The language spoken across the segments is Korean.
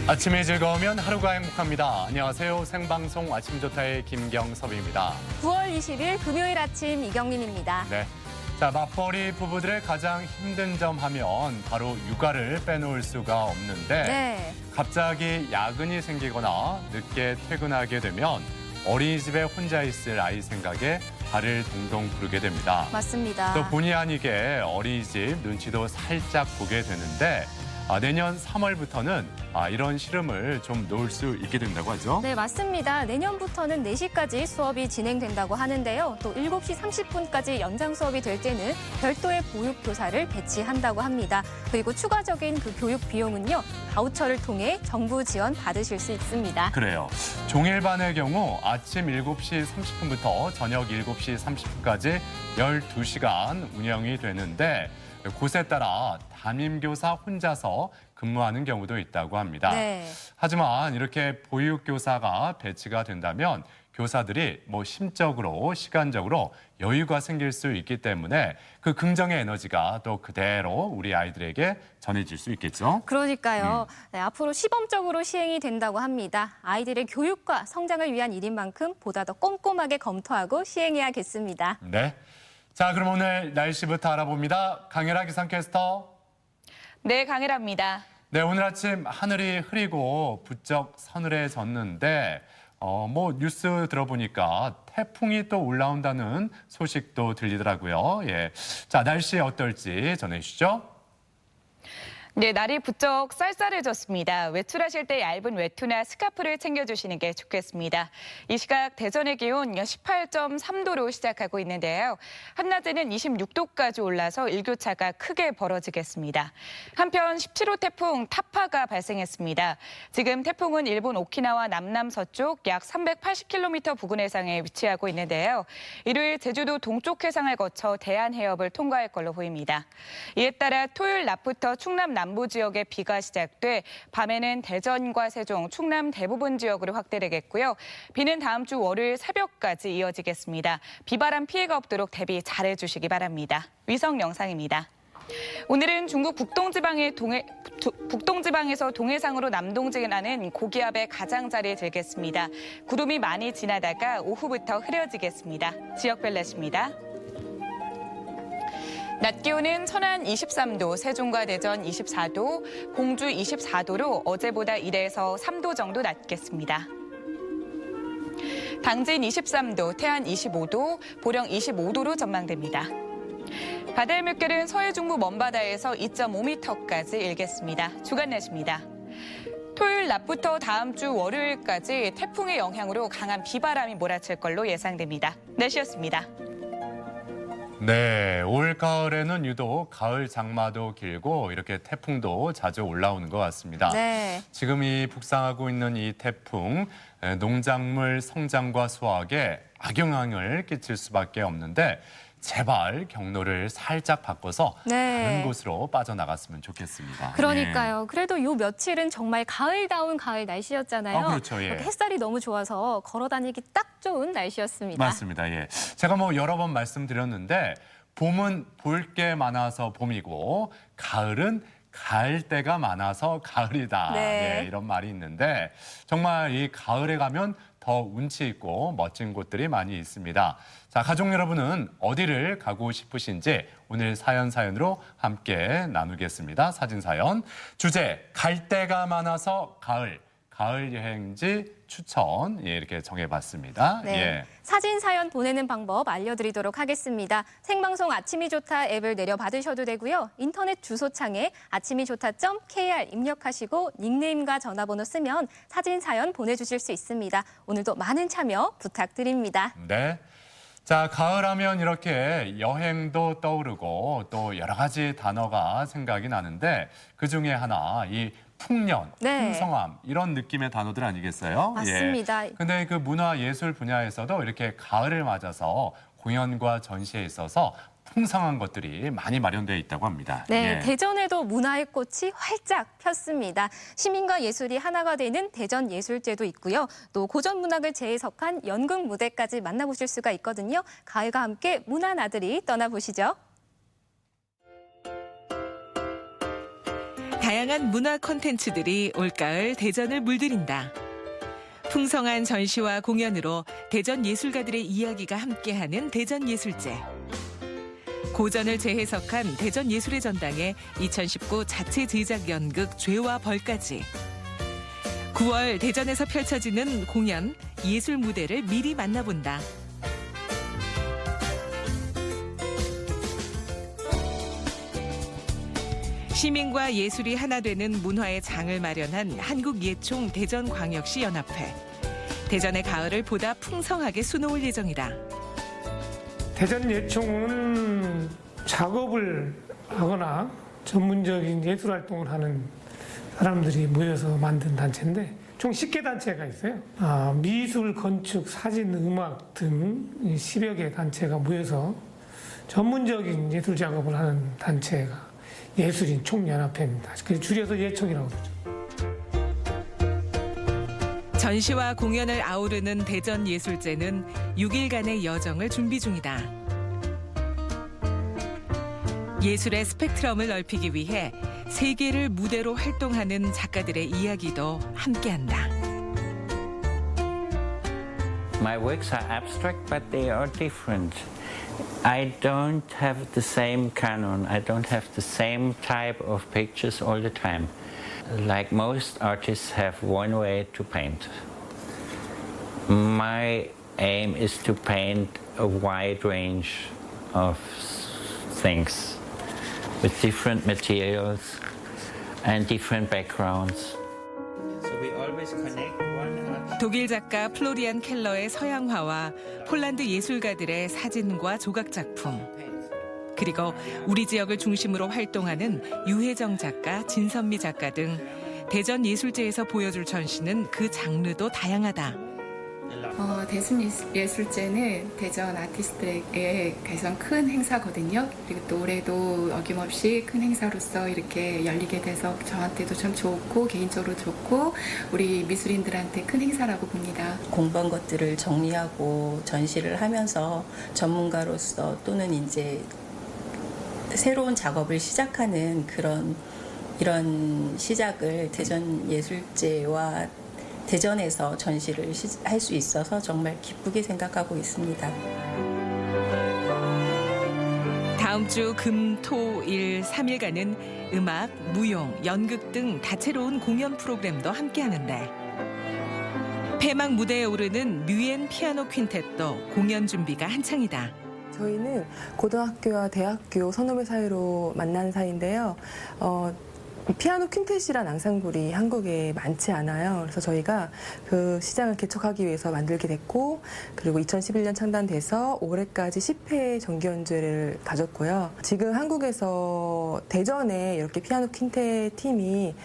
아침이 즐거우면 하루가 행복합니다. 안녕하세요. 생방송 아침조타의 김경섭입니다. 9월 20일 금요일 아침 이경민입니다. 네. 자, 맞벌이 부부들의 가장 힘든 점 하면 바로 육아를 빼놓을 수가 없는데 네. 갑자기 야근이 생기거나 늦게 퇴근하게 되면 어린이집에 혼자 있을 아이 생각에 발을 동동 구르게 됩니다. 맞습니다. 또 본의 아니게 어린이집 눈치도 살짝 보게 되는데 내년 3월부터는 이런 시름을 좀 놓을 수 있게 된다고 하죠? 네, 맞습니다. 내년부터는 4시까지 수업이 진행된다고 하는데요. 또 7시 30분까지 연장 수업이 될 때는 별도의 보육교사를 배치한다고 합니다. 그리고 추가적인 그 교육 비용은요, 바우처를 통해 정부 지원 받으실 수 있습니다. 그래요. 종일반의 경우 아침 7시 30분부터 저녁 7시 30분까지 12시간 운영이 되는데 곳에 따라 담임교사 혼자서 근무하는 경우도 있다고 합니다. 네. 하지만 이렇게 보육교사가 배치가 된다면 교사들이 심적으로, 시간적으로 여유가 생길 수 있기 때문에 그 긍정의 에너지가 또 그대로 우리 아이들에게 전해질 수 있겠죠? 그러니까요. 네, 앞으로 시범적으로 시행이 된다고 합니다. 아이들의 교육과 성장을 위한 일인 만큼 보다 더 꼼꼼하게 검토하고 시행해야겠습니다. 네. 자, 그럼 오늘 날씨부터 알아봅니다. 강혜라 기상캐스터. 네, 강혜라입니다. 네, 오늘 아침 하늘이 흐리고 부쩍 서늘해졌는데 뉴스 들어보니까 태풍이 또 올라온다는 소식도 들리더라고요. 예. 자, 날씨 어떨지 전해주시죠. 네, 날이 부쩍 쌀쌀해졌습니다. 외출하실 때 얇은 외투나 스카프를 챙겨주시는 게 좋겠습니다. 이 시각 대전의 기온 18.3도로 시작하고 있는데요. 한낮에는 26도까지 올라서 일교차가 크게 벌어지겠습니다. 한편 17호 태풍 타파가 발생했습니다. 지금 태풍은 일본 오키나와 남남서쪽 약 380km 부근 해상에 위치하고 있는데요. 일요일 제주도 동쪽 해상을 거쳐 대한 해협을 통과할 걸로 보입니다. 이에 따라 토요일 낮부터 충남 남부 지역에 비가 시작돼 밤에는 대전과 세종, 충남 대부분 지역으로 확대되겠고요. 비는 다음 주 월요일 새벽까지 이어지겠습니다. 비바람 피해가 없도록 대비 잘해주시기 바랍니다. 위성 영상입니다. 오늘은 중국 북동지방에서 동해상으로 남동진하는 고기압의 가장자리에 들겠습니다. 구름이 많이 지나다가 오후부터 흐려지겠습니다. 지역별 날씨입니다. 낮 기온은 천안 23도, 세종과 대전 24도, 공주 24도로 어제보다 1에서 3도 정도 낮겠습니다. 당진 23도, 태안 25도, 보령 25도로 전망됩니다. 바다의 물결은 서해 중부 먼바다에서 2.5m까지 일겠습니다. 주간 날씨입니다. 토요일 낮부터 다음 주 월요일까지 태풍의 영향으로 강한 비바람이 몰아칠 걸로 예상됩니다. 날씨였습니다. 네, 올 가을에는 유독 가을 장마도 길고 이렇게 태풍도 자주 올라오는 것 같습니다. 네. 지금 이 북상하고 있는 이 태풍, 농작물 성장과 수확에 악영향을 끼칠 수밖에 없는데 제발 경로를 살짝 바꿔서 다른 곳으로 빠져나갔으면 좋겠습니다. 그러니까요. 그래도 요 며칠은 정말 가을다운 가을 날씨였잖아요. 그렇죠. 예. 햇살이 너무 좋아서 걸어 다니기 딱 좋은 날씨였습니다. 맞습니다. 예. 제가 여러 번 말씀드렸는데 봄은 볼 게 많아서 봄이고 가을은 갈 때가 많아서 가을이다. 네. 예, 이런 말이 있는데 정말 이 가을에 가면 더 운치 있고 멋진 곳들이 많이 있습니다. 자, 가족 여러분은 어디를 가고 싶으신지 오늘 사연으로 함께 나누겠습니다. 사진 사연. 주제, 갈 데가 많아서 가을 여행지 추천 이렇게 정해봤습니다. 네. 예. 사진 사연 보내는 방법 알려드리도록 하겠습니다. 생방송 아침이 좋다 앱을 내려받으셔도 되고요. 인터넷 주소창에 아침이좋다.kr 입력하시고 닉네임과 전화번호 쓰면 사진 사연 보내주실 수 있습니다. 오늘도 많은 참여 부탁드립니다. 네. 자, 가을하면 이렇게 여행도 떠오르고 또 여러 가지 단어가 생각이 나는데 그중에 하나 이 풍년, 네. 풍성함 이런 느낌의 단어들 아니겠어요? 맞습니다. 예. 근데 그 문화예술 분야에서도 이렇게 가을을 맞아서 공연과 전시에 있어서 풍성한 것들이 많이 마련되어 있다고 합니다. 네, 예. 대전에도 문화의 꽃이 활짝 폈습니다. 시민과 예술이 하나가 되는 대전예술제도 있고요. 또 고전 문학을 재해석한 연극 무대까지 만나보실 수가 있거든요. 가을과 함께 문화 나들이 떠나보시죠. 다양한 문화 콘텐츠들이 올가을 대전을 물들인다. 풍성한 전시와 공연으로 대전 예술가들의 이야기가 함께하는 대전예술제. 고전을 재해석한 대전예술의 전당에 2019 자체 제작 연극 죄와 벌까지. 9월 대전에서 펼쳐지는 공연, 예술 무대를 미리 만나본다. 시민과 예술이 하나 되는 문화의 장을 마련한 한국예총 대전광역시 연합회. 대전의 가을을 보다 풍성하게 수놓을 예정이다. 대전예총은 작업을 하거나 전문적인 예술 활동을 하는 사람들이 모여서 만든 단체인데 총 10개 단체가 있어요. 미술, 건축, 사진, 음악 등 10여 개 단체가 모여서 전문적인 예술 작업을 하는 단체가 예술인 총연합회입니다. 그래서 줄여서 예총이라고 그러죠. 전시와 공연을 아우르는 대전예술제는 6일간의 여정을 준비 중이다. 예술의 스펙트럼을 넓히기 위해 세계를 무대로 활동하는 작가들의 이야기도 함께한다. My works are abstract, but they are different. I don't have the same canon. I don't have the same type of pictures all the time. Like most artists have one way to paint. My aim is to paint a wide range of things with different materials and different backgrounds. So we always connect one art. 독일 작가 플로리안 켈러의 서양화와 폴란드 예술가들의 사진과 조각 작품, 그리고 우리 지역을 중심으로 활동하는 유혜정 작가, 진선미 작가 등 대전 예술제에서 보여줄 전시는 그 장르도 다양하다. 대전예술제는 대전 아티스트에게 가장 큰 행사거든요. 그리고 또 올해도 어김없이 큰 행사로서 이렇게 열리게 돼서 저한테도 참 좋고 개인적으로 좋고 우리 미술인들한테 큰 행사라고 봅니다. 공부한 것들을 정리하고 전시를 하면서 전문가로서 또는 이제 새로운 작업을 시작하는 이런 시작을 대전예술제와 대전에서 전시를 할 수 있어서 정말 기쁘게 생각하고 있습니다. 다음 주 금, 토, 일 3일간은 음악, 무용, 연극 등 다채로운 공연 프로그램도 함께하는데 폐막 무대에 오르는 뮤엔 피아노 퀸텟도 공연 준비가 한창이다. 저희는 고등학교와 대학교 선후배 사이로 만난 사이인데요. 피아노 퀸텟이란 앙상블이 한국에 많지 않아요. 그래서 저희가 그 시장을 개척하기 위해서 만들게 됐고, 그리고 2011년 창단돼서 올해까지 10회 정기 연주회를 가졌고요. 지금 한국에서 대전에 이렇게 피아노 퀸텟 팀이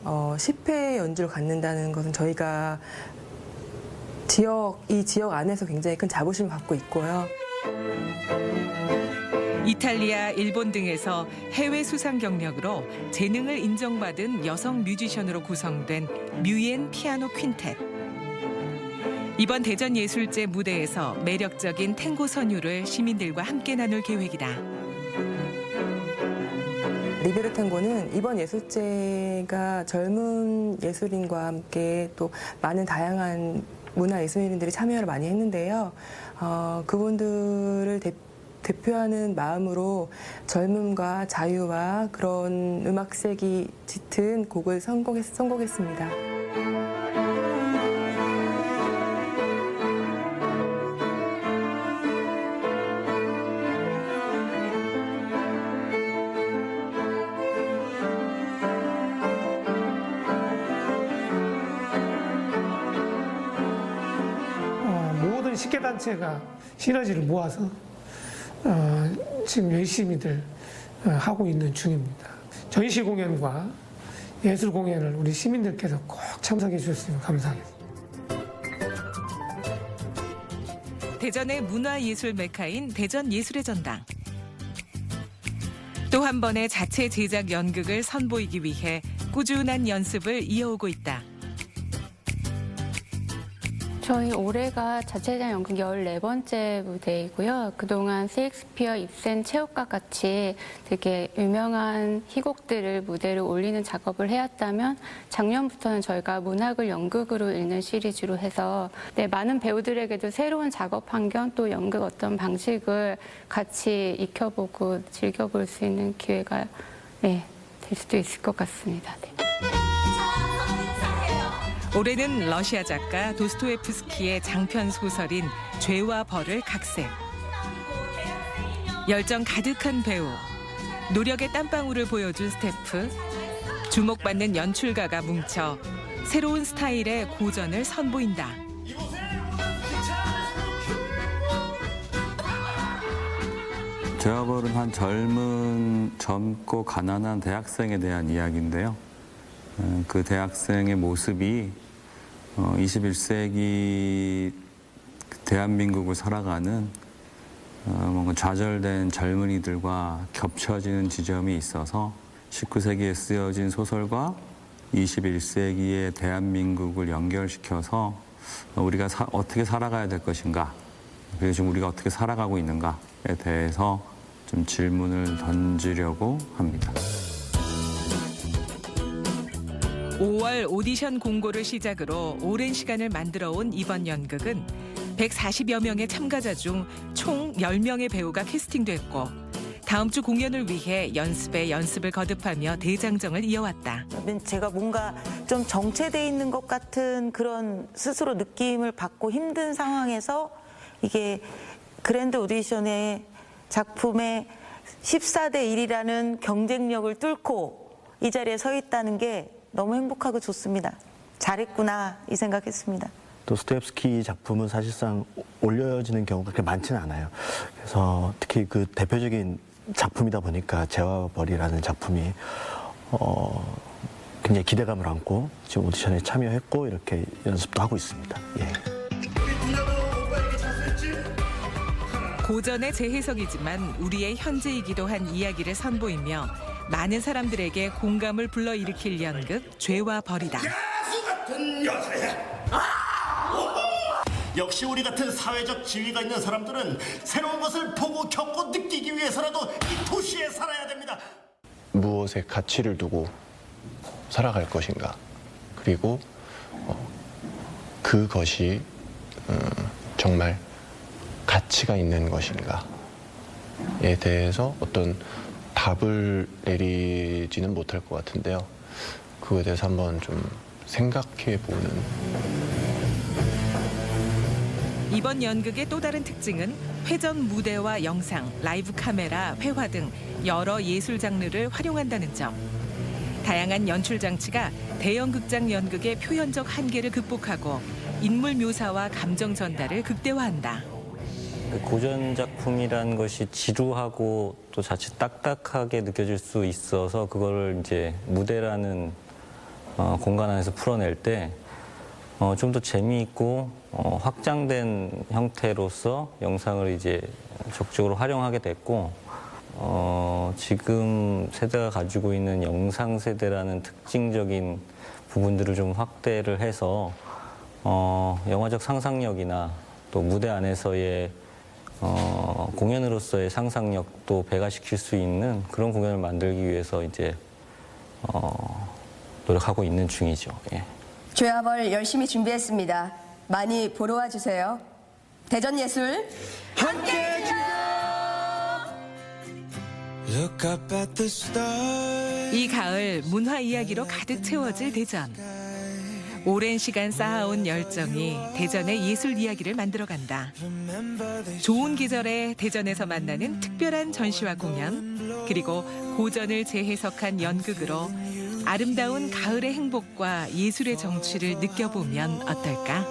10회 연주를 갖는다는 것은 저희가 이 지역 안에서 굉장히 큰 자부심을 갖고 있고요. 이탈리아, 일본 등에서 해외 수상 경력으로 재능을 인정받은 여성 뮤지션으로 구성된 뮤엔 피아노 퀸텟. 이번 대전예술제 무대에서 매력적인 탱고 선율을 시민들과 함께 나눌 계획이다. 리베르 탱고는 이번 예술제가 젊은 예술인과 함께 또 많은 다양한 문화 예술인들이 참여를 많이 했는데요. 그분들을 대표하는 마음으로 젊음과 자유와 그런 음악색이 짙은 곡을 선곡했습니다. 모든 10개 단체가 시너지를 모아서 지금 열심히들 하고 있는 중입니다. 전시 공연과 예술 공연을 우리 시민들께서 꼭 참석해 주셨으면 감사하겠습니다. 대전의 문화예술 메카인 대전예술의 전당. 또 한 번의 자체 제작 연극을 선보이기 위해 꾸준한 연습을 이어오고 있다. 저희 올해가 자체장 연극 14번째 무대이고요. 그동안 셰익스피어, 입센, 체육과 같이 되게 유명한 희곡들을 무대로 올리는 작업을 해왔다면 작년부터는 저희가 문학을 연극으로 읽는 시리즈로 해서 많은 배우들에게도 새로운 작업 환경 또 연극 어떤 방식을 같이 익혀보고 즐겨볼 수 있는 기회가 될 수도 있을 것 같습니다. 네. 올해는 러시아 작가 도스토옙스키의 장편 소설인 죄와 벌을 각색. 열정 가득한 배우, 노력의 땀방울을 보여준 스태프, 주목받는 연출가가 뭉쳐 새로운 스타일의 고전을 선보인다. 죄와 벌은 한 젊고 가난한 대학생에 대한 이야기인데요. 그 대학생의 모습이 21세기 대한민국을 살아가는 뭔가 좌절된 젊은이들과 겹쳐지는 지점이 있어서 19세기에 쓰여진 소설과 21세기의 대한민국을 연결시켜서 우리가 어떻게 살아가야 될 것인가, 그리고 지금 우리가 어떻게 살아가고 있는가에 대해서 좀 질문을 던지려고 합니다. 5월 오디션 공고를 시작으로 오랜 시간을 만들어온 이번 연극은 140여 명의 참가자 중 총 10명의 배우가 캐스팅됐고 다음 주 공연을 위해 연습에 연습을 거듭하며 대장정을 이어왔다. 제가 뭔가 좀 정체돼 있는 것 같은 그런 스스로 느낌을 받고 힘든 상황에서 이게 그랜드 오디션의 작품의 14대 1이라는 경쟁력을 뚫고 이 자리에 서 있다는 게 너무 행복하고 좋습니다. 잘했구나 이 생각했습니다. 도스토옙스키 작품은 사실상 올려지는 경우가 그렇게 많지는 않아요. 그래서 특히 그 대표적인 작품이다 보니까 죄와 벌이라는 작품이 굉장히 기대감을 안고 지금 오디션에 참여했고 이렇게 연습도 하고 있습니다. 예. 고전의 재해석이지만 우리의 현재이기도 한 이야기를 선보이며 많은 사람들에게 공감을 불러일으킬 연극 죄와 벌이다. 야수 같은 여자야. 역시 우리 같은 사회적 지위가 있는 사람들은 새로운 것을 보고 겪고 느끼기 위해서라도 이 도시에 살아야 됩니다. 무엇에 가치를 두고 살아갈 것인가, 그리고 그것이 정말 가치가 있는 것인가에 대해서 어떤 답을 내리지는 못할 것 같은데요. 그거에 대해서 한번 좀 생각해 보는. 이번 연극의 또 다른 특징은 회전 무대와 영상, 라이브 카메라, 회화 등 여러 예술 장르를 활용한다는 점. 다양한 연출 장치가 대형 극장 연극의 표현적 한계를 극복하고 인물 묘사와 감정 전달을 극대화한다. 고전 작품이라는 것이 지루하고 또 자칫 딱딱하게 느껴질 수 있어서 그거를 이제 무대라는 공간 안에서 풀어낼 때 좀 더 재미있고 확장된 형태로서 영상을 이제 적극적으로 활용하게 됐고 지금 세대가 가지고 있는 영상 세대라는 특징적인 부분들을 좀 확대를 해서 영화적 상상력이나 또 무대 안에서의 공연으로서의 상상력도 배가시킬 수 있는 그런 공연을 만들기 위해서 이제 노력하고 있는 중이죠. 예. 죄와 벌 열심히 준비했습니다. 많이 보러 와주세요. 대전예술 함께 이 가을 문화 이야기로 가득 채워질 대전. 오랜 시간 쌓아온 열정이 대전의 예술 이야기를 만들어간다. 좋은 계절에 대전에서 만나는 특별한 전시와 공연, 그리고 고전을 재해석한 연극으로 아름다운 가을의 행복과 예술의 정취를 느껴보면 어떨까?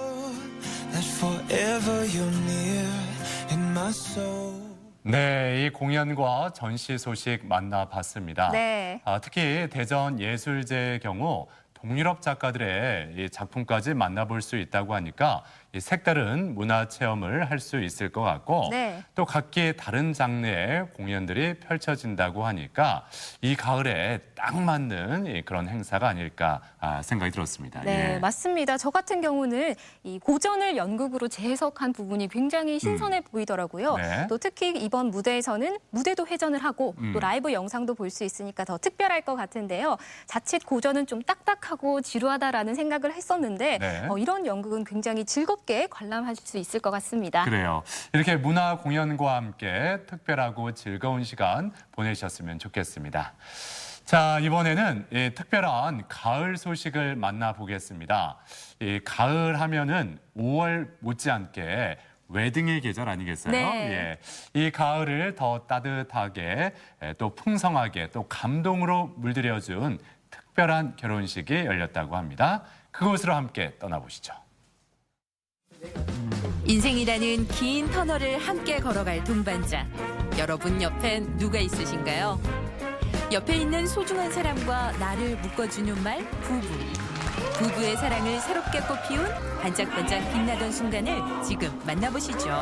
네, 이 공연과 전시 소식 만나봤습니다. 네. 특히 대전 예술제의 경우 동유럽 작가들의 이 작품까지 만나볼 수 있다고 하니까 이 색다른 문화 체험을 할 수 있을 것 같고 네. 또 각기 다른 장르의 공연들이 펼쳐진다고 하니까 이 가을에 딱 맞는 그런 행사가 아닐까 생각이 들었습니다. 네, 예. 맞습니다. 저 같은 경우는 이 고전을 연극으로 재해석한 부분이 굉장히 신선해 보이더라고요. 네. 또 특히 이번 무대에서는 무대도 회전을 하고 또 라이브 영상도 볼 수 있으니까 더 특별할 것 같은데요. 자칫 고전은 좀 딱딱하고 지루하다라는 생각을 했었는데 네. 이런 연극은 굉장히 즐겁게 관람할 수 있을 것 같습니다. 그래요. 이렇게 문화 공연과 함께 특별하고 즐거운 시간 보내셨으면 좋겠습니다. 자, 이번에는 이 특별한 가을 소식을 만나보겠습니다. 이 가을 하면은 5월 못지않게 웨딩의 계절 아니겠어요? 네. 예. 이 가을을 더 따뜻하게 또 풍성하게 또 감동으로 물들여준 특별한 결혼식이 열렸다고 합니다. 그곳으로 함께 떠나보시죠. 인생이라는 긴 터널을 함께 걸어갈 동반자. 여러분 옆엔 누가 있으신가요? 옆에 있는 소중한 사람과 나를 묶어주는 말 부부. 부부의 사랑을 새롭게 꽃피운 반짝반짝 빛나던 순간을 지금 만나보시죠.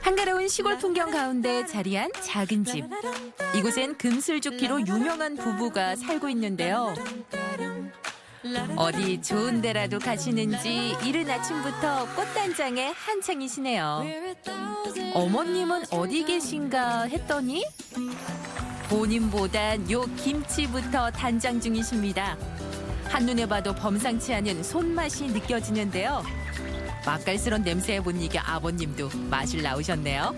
한가로운 시골 풍경 가운데 자리한 작은 집. 이곳엔 금슬죽기로 유명한 부부가 살고 있는데요. 어디 좋은 데라도 가시는지 이른 아침부터 꽃단장에 한창이시네요. 어머님은 어디 계신가 했더니 본인보단 요 김치부터 단장 중이십니다. 한눈에 봐도 범상치 않은 손맛이 느껴지는데요. 맛깔스런 냄새에 못 이겨 아버님도 마실 나오셨네요.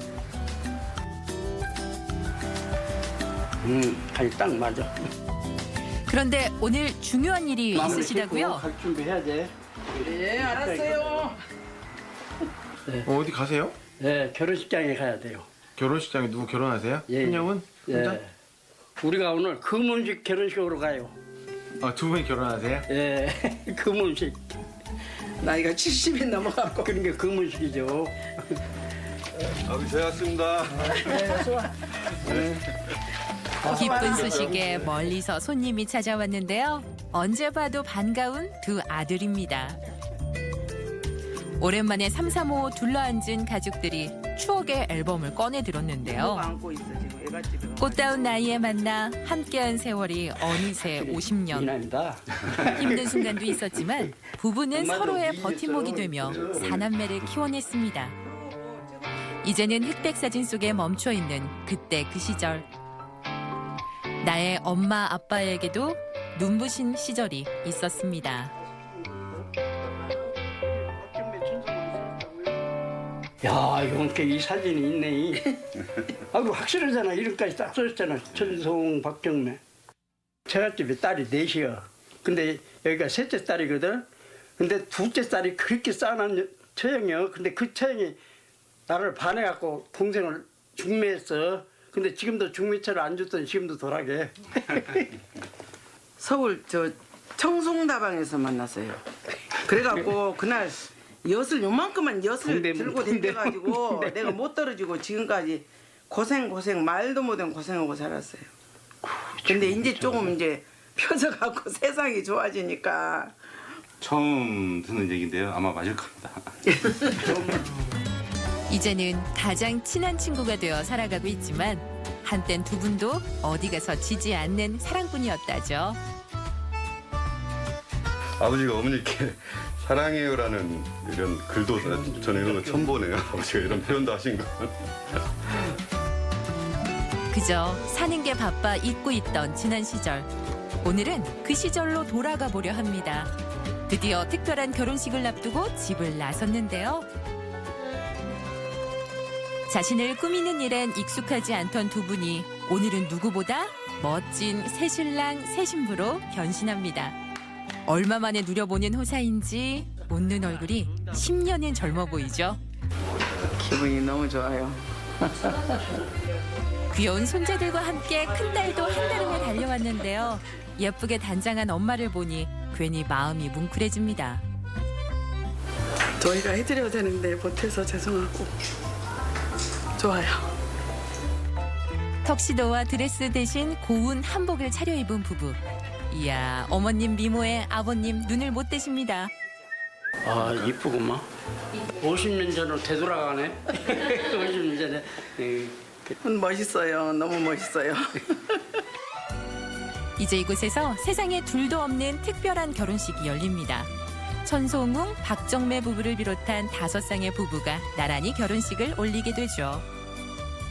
간이 딱 맞아. 그런데 오늘 중요한 일이 있으시다고요? 갈 준비해야 돼. 네, 알았어요. 네. 어디 가세요? 네, 결혼식장에 가야 돼요. 결혼식장에 누구 결혼하세요? 예. 신영은? 혼자? 예. 우리가 오늘 금혼식 결혼식으로 가요. 두 분이 결혼하세요? 예, 금혼식. 나이가 70이 넘어가고 그런 게 금혼식이죠. 아버지 제가 왔습니다. 네, 좋아. 기쁜 소식에 멀리서 손님이 찾아왔는데요. 언제 봐도 반가운 두 아들입니다. 오랜만에 삼삼오오 둘러앉은 가족들이 추억의 앨범을 꺼내 들었는데요. 꽃다운 나이에 만나 함께한 세월이 어느새 50년. 힘든 순간도 있었지만 부부는 서로의 버팀목이 되며 사남매를 키워냈습니다. 이제는 흑백 사진 속에 멈춰 있는 그때 그 시절. 나의 엄마 아빠에게도 눈부신 시절이 있었습니다. 야, 이건 이 사진이 있네. 아이고, 확실하잖아. 이름까지 딱 써있잖아. 전송, 박경매. 제갓집에 딸이 넷이야. 근데 여기가 셋째 딸이거든. 근데 둘째 딸이 그렇게 싸난 처형이야. 근데 그 처형이 나를 반해갖고 동생을 중매했어. 근데 지금도 중매차를 안 줬더니 지금도 돌아게. 서울 청송다방에서 만났어요. 그래갖고 그날 엿을 요만큼만 엿을 들고 댕겨가지고 내가 못 떨어지고 지금까지 고생 말도 못한 고생하고 살았어요. 근데 이제 조금 이제 펴져갖고 세상이 좋아지니까. 처음 듣는 얘기인데요. 아마 맞을 겁니다. 이제는 가장 친한 친구가 되어 살아가고 있지만 한땐 두 분도 어디 가서 지지 않는 사랑꾼이었다죠. 아버지가 어머니께 사랑해요라는 이런 글도 저는 이런 거 처음 보네요. 아버지가 이런 표현도 하신 거. 그저 사는 게 바빠 잊고 있던 지난 시절. 오늘은 그 시절로 돌아가 보려 합니다. 드디어 특별한 결혼식을 앞두고 집을 나섰는데요. 자신을 꾸미는 일엔 익숙하지 않던 두 분이 오늘은 누구보다 멋진 새신랑 새신부로 변신합니다. 얼마 만에 누려보는 호사인지 웃는 얼굴이 10년은 젊어 보이죠. 기분이 너무 좋아요. 귀여운 손자들과 함께 큰딸도 한달음에 달려왔는데요. 예쁘게 단장한 엄마를 보니 괜히 마음이 뭉클해집니다. 저희가 해드려야 되는데 못해서 죄송하고 좋아요. 턱시도와 드레스 대신 고운 한복을 차려입은 부부. 이야, 어머님 미모에 아버님 눈을 못 떼십니다. 아, 이쁘구만. 50년 전으로 되돌아가네. 50년 전에. 멋있어요. 너무 멋있어요. 이제 이곳에서 세상에 둘도 없는 특별한 결혼식이 열립니다. 천송웅, 박정매 부부를 비롯한 5쌍의 부부가 나란히 결혼식을 올리게 되죠.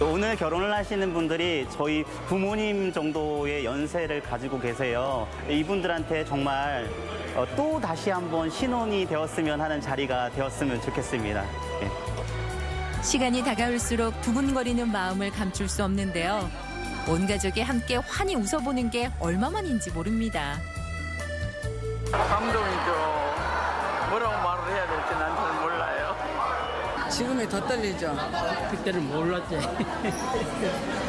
오늘 결혼을 하시는 분들이 저희 부모님 정도의 연세를 가지고 계세요. 이분들한테 정말 또 다시 한번 신혼이 되었으면 하는 자리가 되었으면 좋겠습니다. 예. 시간이 다가올수록 두근거리는 마음을 감출 수 없는데요. 온 가족이 함께 환히 웃어보는 게 얼마만인지 모릅니다. 감동이죠. 뭐라고 말을 해야 될지 난 잘 몰라요. 지금이 더 떨리죠. 그때는 몰랐지.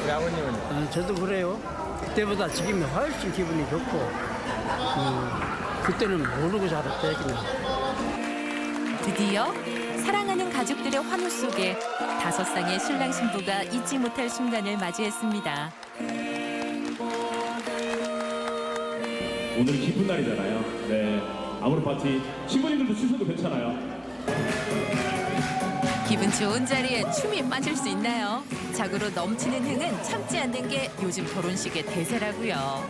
우리 아버님은? 저도 그래요. 그때보다 지금이 훨씬 기분이 좋고, 그때는 모르고 살았대 그냥. 드디어 사랑하는 가족들의 환호 속에 5쌍의 신랑 신부가 잊지 못할 순간을 맞이했습니다. 오늘 기쁜 날이잖아요. 네, 아무런 파티 신부님들도 주셔도 괜찮아요. 기분 좋은 자리에 춤이 빠질 수 있나요? 자고로 넘치는 흥은 참지 않는 게 요즘 결혼식의 대세라고요.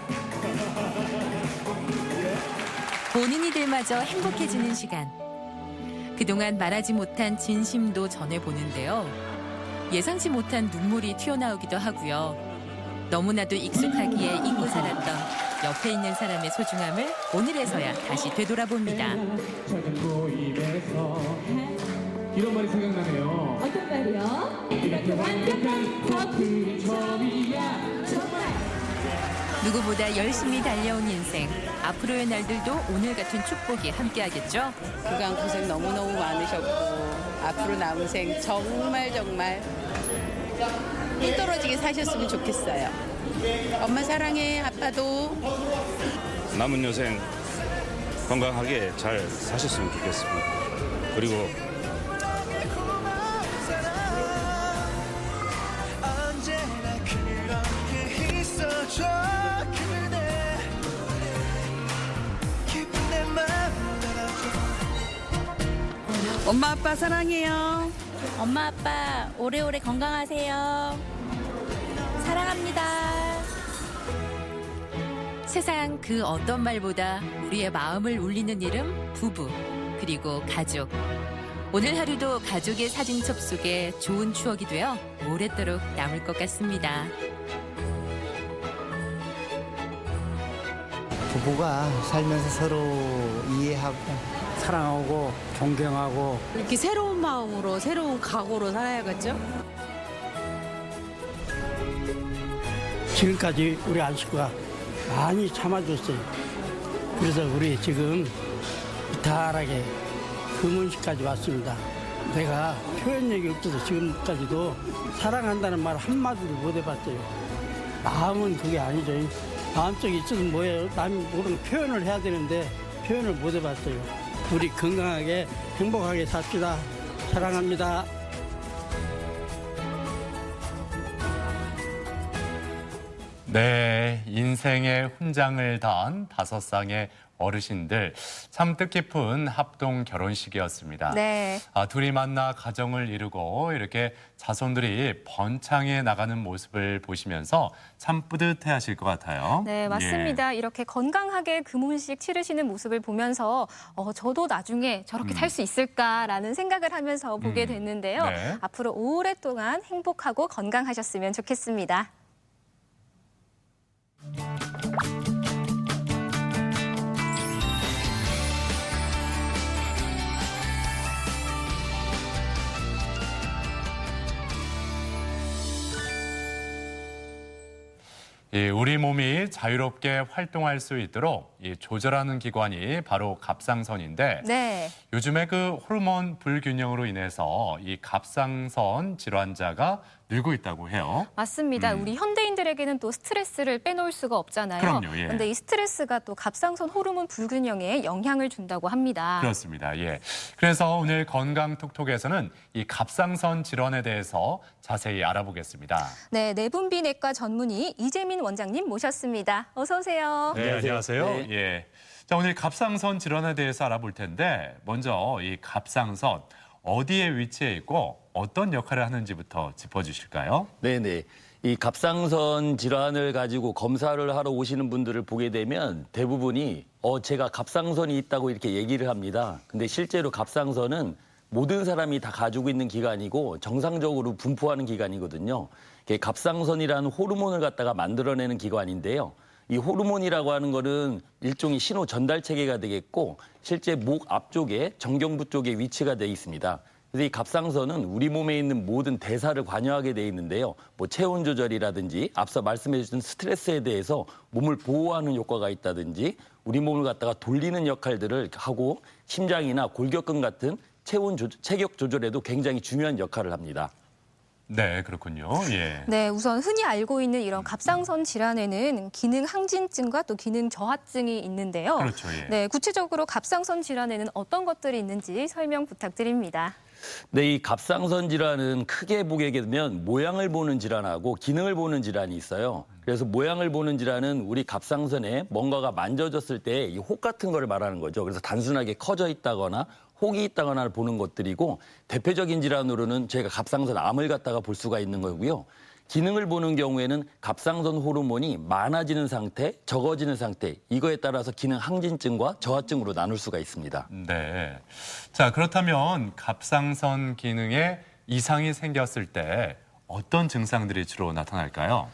본인이들마저 행복해지는 시간. 그동안 말하지 못한 진심도 전해보는데요. 예상치 못한 눈물이 튀어나오기도 하고요. 너무나도 익숙하기에 잊고 살았던 옆에 있는 사람의 소중함을 오늘에서야 다시 되돌아봅니다. 이런 말이 생각나네요. 어떤 말이요? 이렇게 완벽한 커플이 처음이야. 정말. 누구보다 열심히 달려온 인생. 앞으로의 날들도 오늘 같은 축복이 함께하겠죠? 그간 고생 너무너무 많으셨고 앞으로 남은 생 정말 삐 떨어지게 사셨으면 좋겠어요. 엄마 사랑해. 아빠도. 남은 여생 건강하게 잘 사셨으면 좋겠습니다. 그리고 엄마 아빠 사랑해요. 엄마 아빠 오래오래 건강하세요. 사랑합니다. 세상 그 어떤 말보다 우리의 마음을 울리는 이름 부부 그리고 가족. 오늘 하루도 가족의 사진첩 속에 좋은 추억이 되어 오랫도록 남을 것 같습니다. 부부가 살면서 서로 이해하고 사랑하고 존경하고 이렇게 새로운 마음으로 새로운 각오로 살아야겠죠? 지금까지 우리 안식구가 많이 참아줬어요. 그래서 우리 지금 이탈하게 금혼식까지 왔습니다. 내가 표현력이 없어서 지금까지도 사랑한다는 말 한마디도 못 해봤어요. 마음은 그게 아니죠. 마음속에 있어서 뭐예요? 남이 모르는 표현을 해야 되는데 표현을 못 해봤어요. 우리 건강하게 행복하게 삽시다. 사랑합니다. 네, 인생의 훈장을 다한 5쌍의 어르신들, 참 뜻깊은 합동 결혼식이었습니다. 네. 둘이 만나 가정을 이루고 이렇게 자손들이 번창해 나가는 모습을 보시면서 참 뿌듯해하실 것 같아요. 네, 맞습니다. 이렇게 건강하게 금혼식 치르시는 모습을 보면서 저도 나중에 저렇게 살 수 있을까라는 생각을 하면서 보게 됐는데요. 네. 앞으로 오랫동안 행복하고 건강하셨으면 좋겠습니다. 우리 몸이 자유롭게 활동할 수 있도록 조절하는 기관이 바로 갑상선인데 네. 요즘에 그 호르몬 불균형으로 인해서 이 갑상선 질환자가 늘고 있다고 해요. 맞습니다. 우리 현대인들에게는 또 스트레스를 빼놓을 수가 없잖아요. 그럼요, 예. 그런데 이 스트레스가 또 갑상선 호르몬 불균형에 영향을 준다고 합니다. 그렇습니다. 예. 그래서 오늘 건강톡톡에서는 이 갑상선 질환에 대해서 자세히 알아보겠습니다. 네, 내분비내과 전문의 이재민 원장님 모셨습니다. 어서 오세요. 네, 안녕하세요. 네. 예. 자, 오늘 갑상선 질환에 대해서 알아볼 텐데 먼저 이 갑상선 어디에 위치해 있고 어떤 역할을 하는지부터 짚어주실까요? 네네. 이 갑상선 질환을 가지고 검사를 하러 오시는 분들을 보게 되면 대부분이 제가 갑상선이 있다고 이렇게 얘기를 합니다. 근데 실제로 갑상선은 모든 사람이 다 가지고 있는 기관이고 정상적으로 분포하는 기관이거든요. 이게 갑상선이라는 호르몬을 갖다가 만들어내는 기관인데요. 이 호르몬이라고 하는 거는 일종의 신호 전달 체계가 되겠고 실제 목 앞쪽에 정경부 쪽에 위치가 돼 있습니다. 그래서 이 갑상선은 우리 몸에 있는 모든 대사를 관여하게 돼 있는데요. 뭐 체온 조절이라든지 앞서 말씀해 주신 스트레스에 대해서 몸을 보호하는 효과가 있다든지 우리 몸을 갖다가 돌리는 역할들을 하고 심장이나 골격근 같은 체격 조절에도 굉장히 중요한 역할을 합니다. 네, 그렇군요. 예. 네, 우선 흔히 알고 있는 이런 갑상선 질환에는 기능 항진증과 또 기능 저하증이 있는데요. 그렇죠. 예. 네, 구체적으로 갑상선 질환에는 어떤 것들이 있는지 설명 부탁드립니다. 네, 이 갑상선 질환은 크게 보게 되면 모양을 보는 질환하고 기능을 보는 질환이 있어요. 그래서 모양을 보는 질환은 우리 갑상선에 뭔가가 만져졌을 때 이 혹 같은 거를 말하는 거죠. 그래서 단순하게 커져 있다거나 혹이 있다거나 보는 것들이고 대표적인 질환으로는 저희가 갑상선 암을 갖다가 볼 수가 있는 거고요. 기능을 보는 경우에는 갑상선 호르몬이 많아지는 상태, 적어지는 상태 이거에 따라서 기능 항진증과 저하증으로 나눌 수가 있습니다. 네. 자, 그렇다면 갑상선 기능에 이상이 생겼을 때 어떤 증상들이 주로 나타날까요?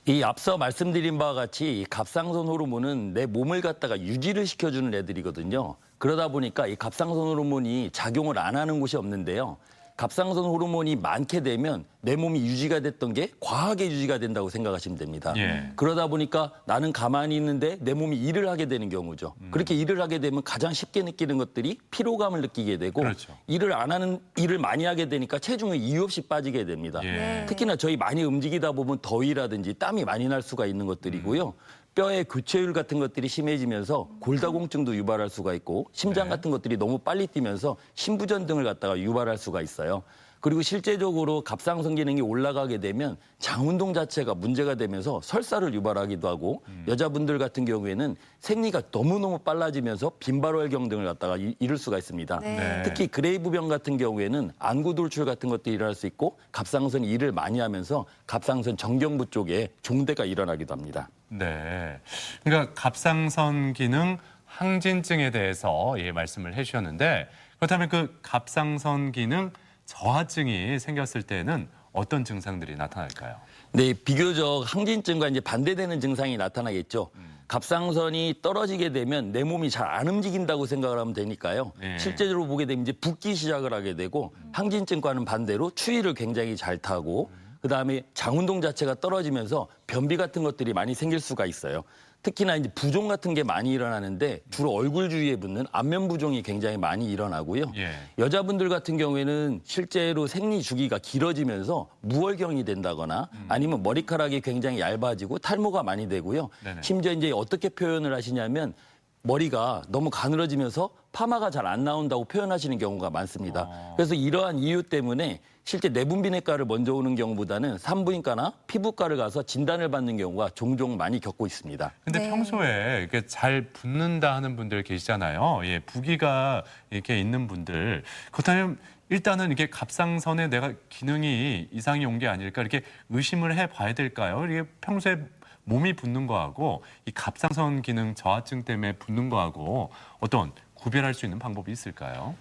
이 앞서 말씀드린 바와 같이 이 갑상선 호르몬은 내 몸을 갖다가 유지를 시켜주는 애들이거든요. 그러다 보니까 이 갑상선 호르몬이 작용을 안 하는 곳이 없는데요. 갑상선 호르몬이 많게 되면 내 몸이 유지가 됐던 게 과하게 유지가 된다고 생각하시면 됩니다. 예. 그러다 보니까 나는 가만히 있는데 내 몸이 일을 하게 되는 경우죠. 그렇게 일을 하게 되면 가장 쉽게 느끼는 것들이 피로감을 느끼게 되고 그렇죠. 일을 많이 하게 되니까 체중이 이유 없이 빠지게 됩니다. 예. 특히나 저희 많이 움직이다 보면 더위라든지 땀이 많이 날 수가 있는 것들이고요. 뼈의 교체율 같은 것들이 심해지면서 골다공증도 유발할 수가 있고 심장 같은 것들이 너무 빨리 뛰면서 심부전 등을 갖다가 유발할 수가 있어요. 그리고 실제적으로 갑상선 기능이 올라가게 되면 장 운동 자체가 문제가 되면서 설사를 유발하기도 하고 여자분들 같은 경우에는 생리가 너무너무 빨라지면서 빈발월경 등을 갖다가 이룰 수가 있습니다. 네. 특히 그레이브병 같은 경우에는 안구 돌출 같은 것들이 일어날 수 있고 갑상선이 일을 많이 하면서 갑상선 정경부 쪽에 종대가 일어나기도 합니다. 네. 그러니까 갑상선 기능 항진증에 대해서 말씀을 해주셨는데 그렇다면 그 갑상선 기능 저하증이 생겼을 때는 어떤 증상들이 나타날까요? 네, 비교적 항진증과 이제 반대되는 증상이 나타나겠죠. 갑상선이 떨어지게 되면 내 몸이 잘 안 움직인다고 생각을 하면 되니까요. 네. 실제적으로 보게 되면 이제 붓기 시작을 하게 되고 항진증과는 반대로 추위를 굉장히 잘 타고 그다음에 장 운동 자체가 떨어지면서 변비 같은 것들이 많이 생길 수가 있어요. 특히나 이제 부종 같은 게 많이 일어나는데 주로 얼굴 주위에 붙는 안면 부종이 굉장히 많이 일어나고요. 예. 여자분들 같은 경우에는 실제로 생리 주기가 길어지면서 무월경이 된다거나 아니면 머리카락이 굉장히 얇아지고 탈모가 많이 되고요. 네네. 심지어 이제 어떻게 표현을 하시냐면 머리가 너무 가늘어지면서 파마가 잘 안 나온다고 표현하시는 경우가 많습니다. 그래서 이러한 이유 때문에 실제 내분비내과를 먼저 오는 경우보다는 산부인과나 피부과를 가서 진단을 받는 경우가 종종 많이 겪고 있습니다. 근데 네. 평소에 이렇게 잘 붓는다 하는 분들 계시잖아요. 예, 부기가 이렇게 있는 분들. 그렇다면 일단은 이게 갑상선에 내가 기능이 이상이 온 게 아닐까 이렇게 의심을 해봐야 될까요? 이게 평소에 몸이 붓는 거하고 이 갑상선 기능 저하증 때문에 붓는 거하고 어떤 구별할 수 있는 방법이 있을까요?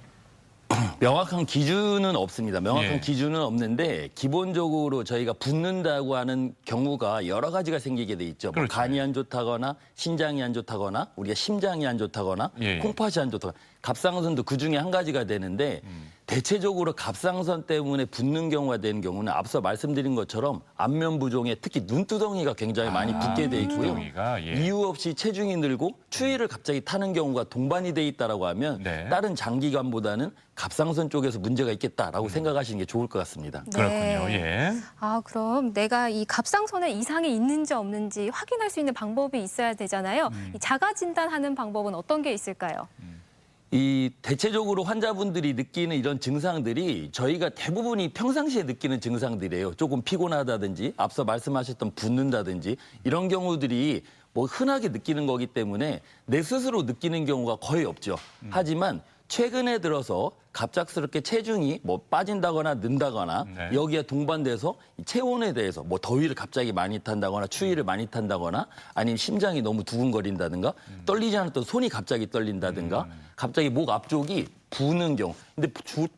명확한 기준은 없습니다. 명확한 예. 기준은 없는데 기본적으로 저희가 붓는다고 하는 경우가 여러 가지가 생기게 돼 있죠. 뭐 그렇죠. 간이 안 좋다거나 신장이 안 좋다거나 우리가 심장이 안 좋다거나 예. 콩팥이 안 좋다거나 갑상선도 그중에 한 가지가 되는데 대체적으로 갑상선 때문에 붓는 경우가 되는 경우는 앞서 말씀드린 것처럼 안면 부종에 특히 눈두덩이가 굉장히 많이 붓게 돼 있고요. 눈두덩이가, 예. 이유 없이 체중이 늘고 추위를 갑자기 타는 경우가 동반이 돼 있다라고 하면 네. 다른 장기관보다는 갑상선 쪽에서 문제가 있겠다라고 생각하시는 게 좋을 것 같습니다. 그렇군요. 예. 아, 그럼 내가 이 갑상선에 이상이 있는지 없는지 확인할 수 있는 방법이 있어야 되잖아요. 이 자가 진단하는 방법은 어떤 게 있을까요? 이 대체적으로 환자분들이 느끼는 이런 증상들이 저희가 대부분이 평상시에 느끼는 증상들이에요. 조금 피곤하다든지 앞서 말씀하셨던 붓는다든지 이런 경우들이 뭐 흔하게 느끼는 거기 때문에 내 스스로 느끼는 경우가 거의 없죠. 하지만 최근에 들어서 갑작스럽게 체중이 뭐 빠진다거나 는다거나 네. 여기에 동반돼서 이 체온에 대해서 뭐 더위를 갑자기 많이 탄다거나 추위를 많이 탄다거나 아니면 심장이 너무 두근거린다든가 떨리지 않았던 손이 갑자기 떨린다든가 갑자기 목 앞쪽이 부는 경우. 근데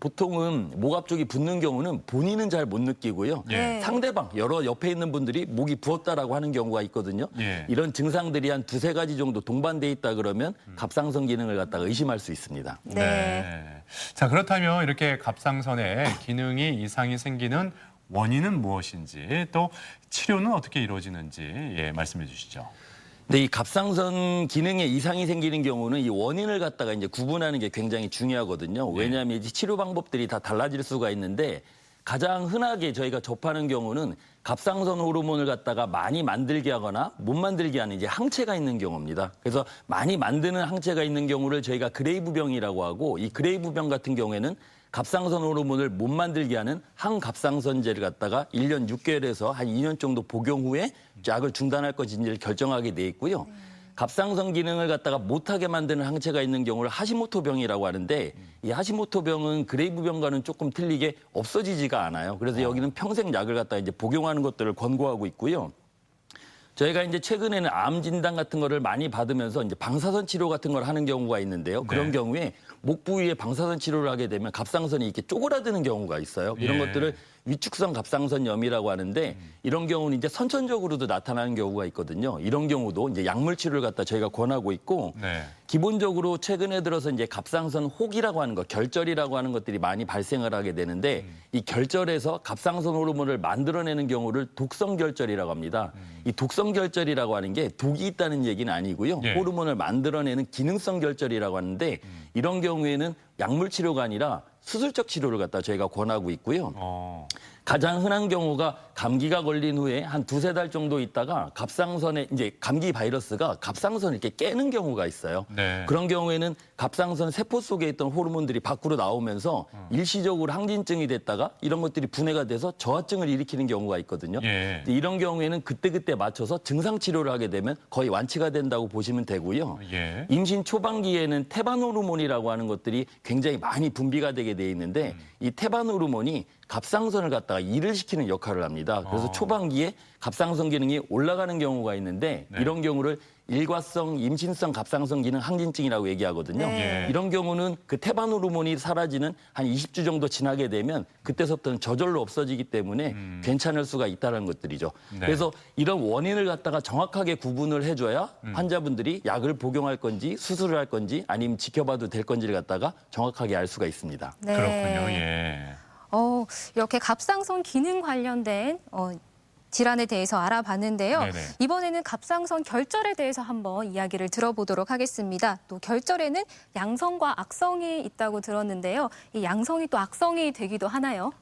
보통은 목 앞쪽이 붓는 경우는 본인은 잘 못 느끼고요. 예. 상대방, 여러 옆에 있는 분들이 목이 부었다라고 하는 경우가 있거든요. 예. 이런 증상들이 한 두세 가지 정도 동반돼 있다 그러면 갑상선 기능을 갖다가 의심할 수 있습니다. 네. 자, 그렇다면 이렇게 갑상선에 기능이 이상이 생기는 원인은 무엇인지 또 치료는 어떻게 이루어지는지 말씀해 주시죠. 근데 이 갑상선 기능에 이상이 생기는 경우는 이 원인을 갖다가 이제 구분하는 게 굉장히 중요하거든요. 왜냐하면 이제 치료 방법들이 다 달라질 수가 있는데 가장 흔하게 저희가 접하는 경우는 갑상선 호르몬을 갖다가 많이 만들게 하거나 못 만들게 하는 이제 항체가 있는 경우입니다. 그래서 많이 만드는 항체가 있는 경우를 저희가 그레이브병이라고 하고 이 그레이브병 같은 경우에는 갑상선 호르몬을 못 만들게 하는 항갑상선제를 갖다가 1년 6개월에서 한 2년 정도 복용 후에 약을 중단할 것인지를 결정하게 돼 있고요. 갑상선 기능을 갖다가 못하게 만드는 항체가 있는 경우를 하시모토병이라고 하는데 이 하시모토병은 그레이브병과는 조금 틀리게 없어지지가 않아요. 그래서 여기는 평생 약을 갖다가 이제 복용하는 것들을 권고하고 있고요. 저희가 이제 최근에는 암 진단 같은 거를 많이 받으면서 이제 방사선 치료 같은 걸 하는 경우가 있는데요. 그런 경우에 목 부위에 방사선 치료를 하게 되면 갑상선이 이렇게 쪼그라드는 경우가 있어요. 이런 것들을 위축성 갑상선염이라고 하는데 이런 경우는 이제 선천적으로도 나타나는 경우가 있거든요. 이런 경우도 이제 약물 치료를 갖다 저희가 권하고 있고 기본적으로 최근에 들어서 이제 갑상선 혹이라고 하는 것, 결절이라고 하는 것들이 많이 발생을 하게 되는데 이 결절에서 갑상선 호르몬을 만들어내는 경우를 독성 결절이라고 합니다. 이 독성 결절이라고 하는 게 독이 있다는 얘기는 아니고요. 호르몬을 만들어내는 기능성 결절이라고 하는데 이런 경우에는 약물 치료가 아니라 수술적 치료를 갖다 저희가 권하고 있고요. 가장 흔한 경우가 감기가 걸린 후에 한 두세 달 정도 있다가 갑상선에 이제 감기 바이러스가 갑상선을 이렇게 깨는 경우가 있어요. 그런 경우에는 갑상선 세포 속에 있던 호르몬들이 밖으로 나오면서 일시적으로 항진증이 됐다가 이런 것들이 분해가 돼서 저하증을 일으키는 경우가 있거든요. 이런 경우에는 그때그때 맞춰서 증상 치료를 하게 되면 거의 완치가 된다고 보시면 되고요. 임신 초반기에는 태반 호르몬이라고 하는 것들이 굉장히 많이 분비가 되게 돼 있는데 이 태반 호르몬이 갑상선을 갖다가 일을 시키는 역할을 합니다. 그래서 초반기에 갑상선 기능이 올라가는 경우가 있는데 이런 경우를 일과성 임신성 갑상선 기능 항진증이라고 얘기하거든요. 이런 경우는 그 태반 호르몬이 사라지는 한 20주 정도 지나게 되면 그때서부터는 저절로 없어지기 때문에 괜찮을 수가 있다는 것들이죠. 그래서 이런 원인을 갖다가 정확하게 구분을 해줘야 환자분들이 약을 복용할 건지 수술을 할 건지 아니면 지켜봐도 될 건지를 갖다가 정확하게 알 수가 있습니다. 그렇군요. 이렇게 갑상선 기능 관련된 질환에 대해서 알아봤는데요. 이번에는 갑상선 결절에 대해서 한번 이야기를 들어보도록 하겠습니다. 또 결절에는 양성과 악성이 있다고 들었는데요. 이 양성이 또 악성이 되기도 하나요?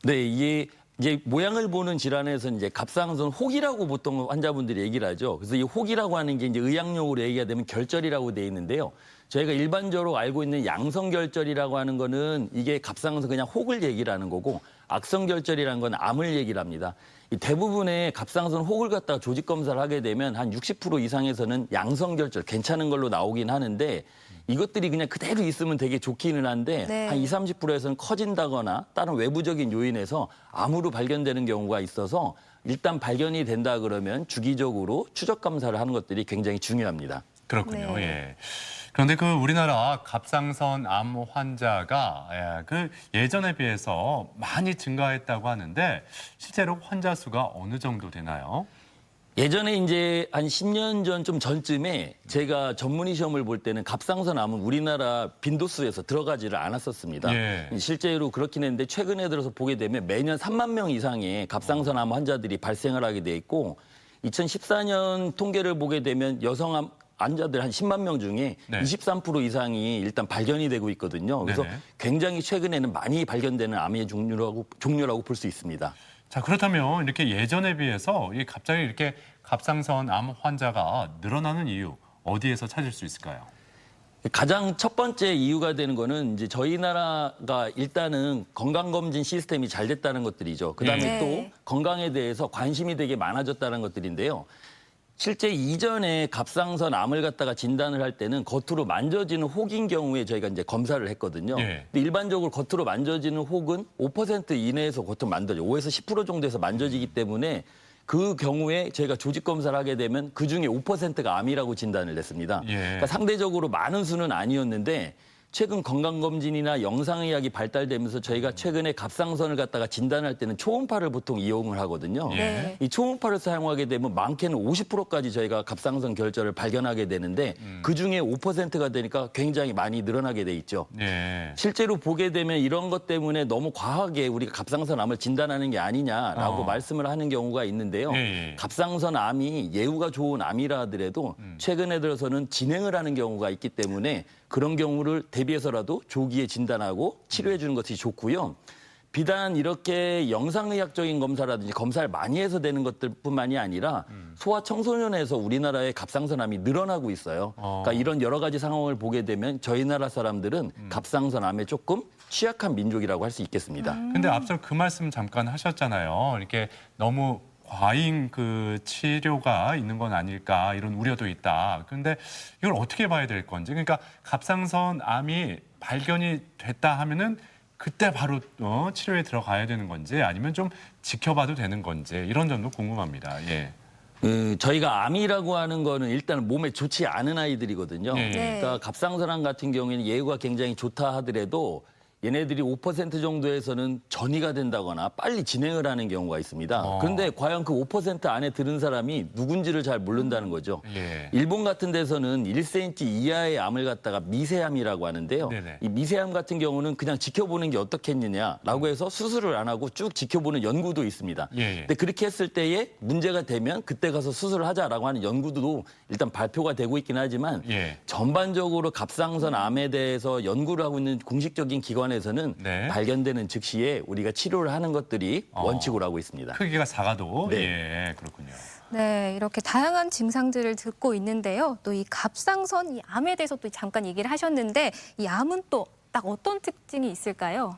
네, 이제 모양을 보는 질환에서 이제 갑상선 혹이라고 보통 환자분들이 얘기를 하죠. 그래서 이 혹이라고 하는 게 이제 의학용어로 얘기가 되면 결절이라고 돼 있는데요. 저희가 일반적으로 알고 있는 양성결절이라고 하는 거는 이게 갑상선 그냥 혹을 얘기를 하는 거고 악성결절이라는 건 암을 얘기를 합니다. 이 대부분의 갑상선 혹을 갖다가 조직 검사를 하게 되면 한 60% 이상에서는 양성결절 괜찮은 걸로 나오긴 하는데 이것들이 그냥 그대로 있으면 되게 좋기는 한데 한 20, 30%에서는 커진다거나 다른 외부적인 요인에서 암으로 발견되는 경우가 있어서 일단 발견이 된다 그러면 주기적으로 추적 검사를 하는 것들이 굉장히 중요합니다. 그렇군요. 그런데 그 우리나라 갑상선 암 환자가 그 예전에 비해서 많이 증가했다고 하는데 실제로 환자 수가 어느 정도 되나요? 예전에 이제 한 10년 전 좀 전쯤에 제가 전문의 시험을 볼 때는 갑상선 암은 우리나라 빈도수에서 들어가지를 않았었습니다. 실제로 그렇긴 했는데 최근에 들어서 보게 되면 매년 3만 명 이상의 갑상선 암 환자들이 발생을 하게 돼 있고 2014년 통계를 보게 되면 여성암 환자들 한 10만 명 중에 23% 이상이 일단 발견이 되고 있거든요. 그래서 굉장히 최근에는 많이 발견되는 암의 종류라고 볼 수 있습니다. 자, 그렇다면 이렇게 예전에 비해서 갑자기 이렇게 갑상선 암 환자가 늘어나는 이유 어디에서 찾을 수 있을까요? 가장 첫 번째 이유가 되는 거는 이제 저희 나라가 일단은 건강검진 시스템이 잘 됐다는 것들이죠. 그다음에 또 건강에 대해서 관심이 되게 많아졌다는 것들인데요. 실제 이전에 갑상선 암을 갖다가 진단을 할 때는 겉으로 만져지는 혹인 경우에 저희가 이제 검사를 했거든요. 예. 근데 일반적으로 겉으로 만져지는 혹은 5% 이내에서 겉으로 만져져 5에서 10% 정도에서 만져지기 때문에 그 경우에 저희가 조직 검사를 하게 되면 그 중에 5%가 암이라고 진단을 냈습니다. 예. 그러니까 상대적으로 많은 수는 아니었는데 최근 건강검진이나 영상의학이 발달되면서 저희가 최근에 갑상선을 갖다가 진단할 때는 초음파를 보통 이용을 하거든요. 예. 이 초음파를 사용하게 되면 많게는 50%까지 저희가 갑상선 결절을 발견하게 되는데 그중에 5%가 되니까 굉장히 많이 늘어나게 돼 있죠. 예. 실제로 보게 되면 이런 것 때문에 너무 과하게 우리가 갑상선 암을 진단하는 게 아니냐라고 말씀을 하는 경우가 있는데요. 예. 갑상선 암이 예후가 좋은 암이라 하더라도 최근에 들어서는 진행을 하는 경우가 있기 때문에 그런 경우를 대비해서라도 조기에 진단하고 치료해 주는 것이 좋고요. 비단 이렇게 영상의학적인 검사라든지 검사를 많이 해서 되는 것들뿐만이 아니라 소아청소년에서 우리나라의 갑상선암이 늘어나고 있어요. 그러니까 이런 여러 가지 상황을 보게 되면 저희 나라 사람들은 갑상선암에 조금 취약한 민족이라고 할 수 있겠습니다. 근데 앞서 그 말씀 잠깐 하셨잖아요. 이렇게 너무 과잉 그 치료가 있는 건 아닐까 이런 우려도 있다. 그런데 이걸 어떻게 봐야 될 건지. 그러니까 갑상선 암이 발견이 됐다 하면은 그때 바로 치료에 들어가야 되는 건지 아니면 좀 지켜봐도 되는 건지 이런 점도 궁금합니다. 예. 저희가 암이라고 하는 거는 일단 몸에 좋지 않은 아이들이거든요. 네. 그러니까 갑상선암 같은 경우에는 예후가 굉장히 좋다 하더라도 얘네들이 5% 정도에서는 전이가 된다거나 빨리 진행을 하는 경우가 있습니다. 그런데 과연 그 5% 안에 들은 사람이 누군지를 잘 모른다는 거죠. 예. 일본 같은 데서는 1cm 이하의 암을 갖다가 미세암이라고 하는데요. 네네. 이 미세암 같은 경우는 그냥 지켜보는 게 어떻겠느냐라고 해서 수술을 안 하고 쭉 지켜보는 연구도 있습니다. 예. 근데 그렇게 했을 때에 문제가 되면 그때 가서 수술을 하자라고 하는 연구도 일단 발표가 되고 있긴 하지만 예. 전반적으로 갑상선 암에 대해서 연구를 하고 있는 공식적인 기관에서는 네. 발견되는 즉시에 우리가 치료를 하는 것들이 원칙으로 하고 있습니다. 크기가 작아도 네. 예, 그렇군요. 네, 이렇게 다양한 증상들을 듣고 있는데요. 또 이 갑상선 이 암에 대해서 또 잠깐 얘기를 하셨는데 이 암은 또 딱 어떤 특징이 있을까요?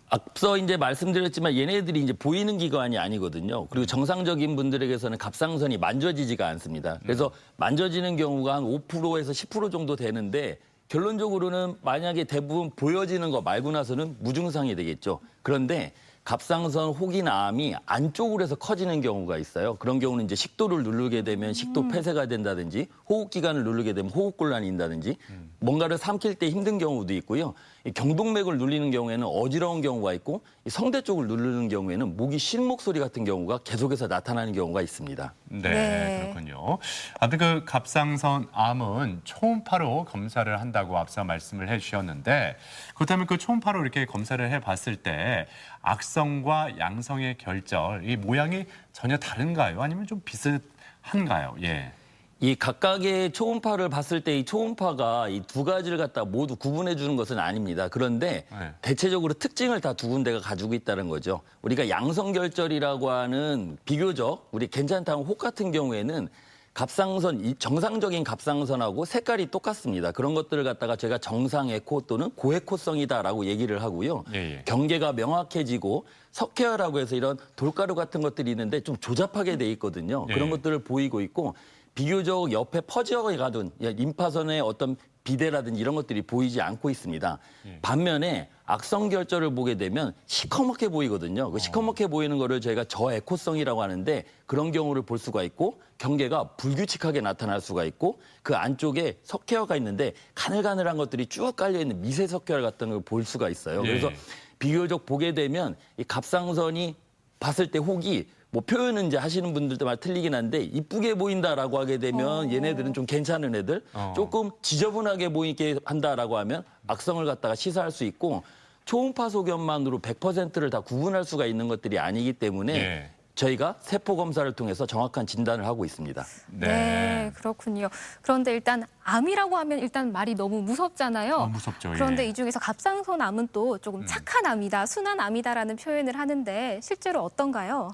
앞서 이제 말씀드렸지만 얘네들이 이제 보이는 기관이 아니거든요. 그리고 정상적인 분들에게서는 갑상선이 만져지지가 않습니다. 그래서 만져지는 경우가 한 5%에서 10% 정도 되는데 결론적으로는 만약에 대부분 보여지는 거 말고 나서는 무증상이 되겠죠. 그런데 갑상선 혹이나 암이 안쪽으로 해서 커지는 경우가 있어요. 그런 경우는 이제 식도를 누르게 되면 식도 폐쇄가 된다든지 호흡기관을 누르게 되면 호흡곤란이 있다든지 뭔가를 삼킬 때 힘든 경우도 있고요. 이 경동맥을 누르는 경우에는 어지러운 경우가 있고 이 성대 쪽을 누르는 경우에는 목이 쉰 목소리 같은 경우가 계속해서 나타나는 경우가 있습니다. 네, 그렇군요. 아무튼 그 갑상선 암은 초음파로 검사를 한다고 앞서 말씀을 해주셨는데 그렇다면 그 초음파로 이렇게 검사를 해봤을 때 악성과 양성의 결절, 이 모양이 전혀 다른가요? 아니면 좀 비슷한가요? 예. 이 각각의 초음파를 봤을 때 이 초음파가 이 두 가지를 갖다 모두 구분해 주는 것은 아닙니다. 그런데 대체적으로 특징을 다 두 군데가 가지고 있다는 거죠. 우리가 양성결절이라고 하는 비교적 우리 괜찮다는 혹 같은 경우에는 갑상선, 정상적인 갑상선하고 색깔이 똑같습니다. 그런 것들을 갖다가 제가 정상 에코 또는 고에코성이다라고 얘기를 하고요. 경계가 명확해지고 석회화라고 해서 이런 돌가루 같은 것들이 있는데 좀 조잡하게 돼 있거든요. 그런 것들을 보이고 있고 비교적 옆에 퍼져가던 림파선의 어떤 비대라든지 이런 것들이 보이지 않고 있습니다. 반면에 악성결절을 보게 되면 시커멓게 보이거든요. 그 시커멓게 보이는 거를 저희가 저에코성이라고 하는데 그런 경우를 볼 수가 있고 경계가 불규칙하게 나타날 수가 있고 그 안쪽에 석회화가 있는데 가늘가늘한 것들이 쭉 깔려있는 미세 석회화 같은 걸 볼 수가 있어요. 그래서 비교적 보게 되면 이 갑상선이 봤을 때 혹이 뭐 표현은 이제 하시는 분들도 말 틀리긴 한데 이쁘게 보인다라고 하게 되면 얘네들은 좀 괜찮은 애들 조금 지저분하게 보이게 한다라고 하면 악성을 갖다가 시사할 수 있고 초음파 소견만으로 100%를 다 구분할 수가 있는 것들이 아니기 때문에 저희가 세포 검사를 통해서 정확한 진단을 하고 있습니다. 네, 그렇군요. 그런데 일단 암이라고 하면 일단 말이 너무 무섭잖아요. 무섭죠. 그런데 이 중에서 갑상선 암은 또 조금 착한 암이다, 순한 암이다라는 표현을 하는데 실제로 어떤가요?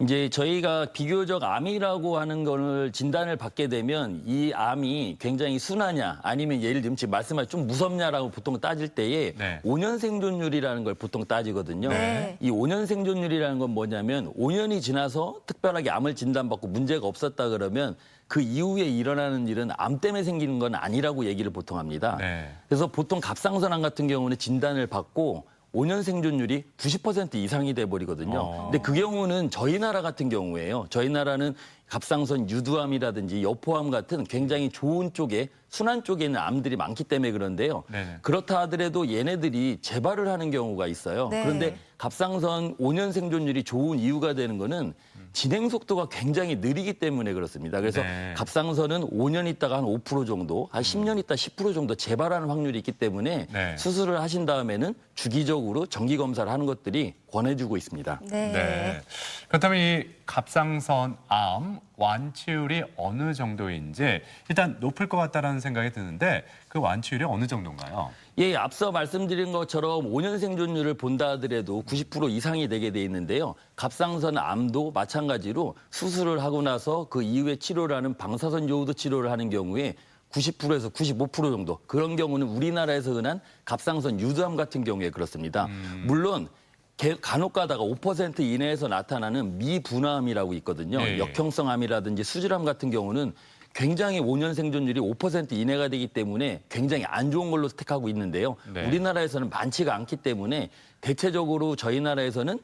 이제 저희가 비교적 암이라고 하는 거를 진단을 받게 되면 이 암이 굉장히 순하냐 아니면 예를 들면 지금 말씀하신 좀 무섭냐라고 보통 따질 때에 5년 생존율이라는 걸 보통 따지거든요. 네. 이 5년 생존율이라는 건 뭐냐면 5년이 지나서 특별하게 암을 진단받고 문제가 없었다 그러면 그 이후에 일어나는 일은 암 때문에 생기는 건 아니라고 얘기를 보통 합니다. 그래서 보통 갑상선암 같은 경우는 진단을 받고 5년 생존율이 90% 이상이 돼버리거든요. 근데 그 경우는 저희 나라 같은 경우에요. 저희 나라는 갑상선 유두암이라든지 여포암 같은 굉장히 좋은 쪽에 순환 쪽에 있는 암들이 많기 때문에 그런데요. 그렇다 하더라도 얘네들이 재발을 하는 경우가 있어요. 네. 그런데 갑상선 5년 생존율이 좋은 이유가 되는 거는 진행 속도가 굉장히 느리기 때문에 그렇습니다. 그래서 갑상선은 5년 있다가 한 5% 정도, 한 10년 있다 10% 정도 재발하는 확률이 있기 때문에 수술을 하신 다음에는 주기적으로 정기 검사를 하는 것들이 권해주고 있습니다. 네. 그렇다면 이 갑상선암 완치율이 어느 정도인지 일단 높을 것 같다라는 생각이 드는데 그 완치율이 어느 정도인가요? 예, 앞서 말씀드린 것처럼 5년 생존율을 본다 하더라도 90% 이상이 되게 돼 있는데요. 갑상선 암도 마찬가지로 수술을 하고 나서 그 이후에 치료를 하는 방사선 요오드 치료를 하는 경우에 90%에서 95% 정도 그런 경우는 우리나라에서 흔한 갑상선 유두암 같은 경우에 그렇습니다. 물론 간혹 가다가 5% 이내에서 나타나는 미분화암이라고 있거든요. 역형성 암이라든지 수질암 같은 경우는 굉장히 5년 생존율이 5% 이내가 되기 때문에 굉장히 안 좋은 걸로 택하고 있는데요. 우리나라에서는 많지가 않기 때문에 대체적으로 저희 나라에서는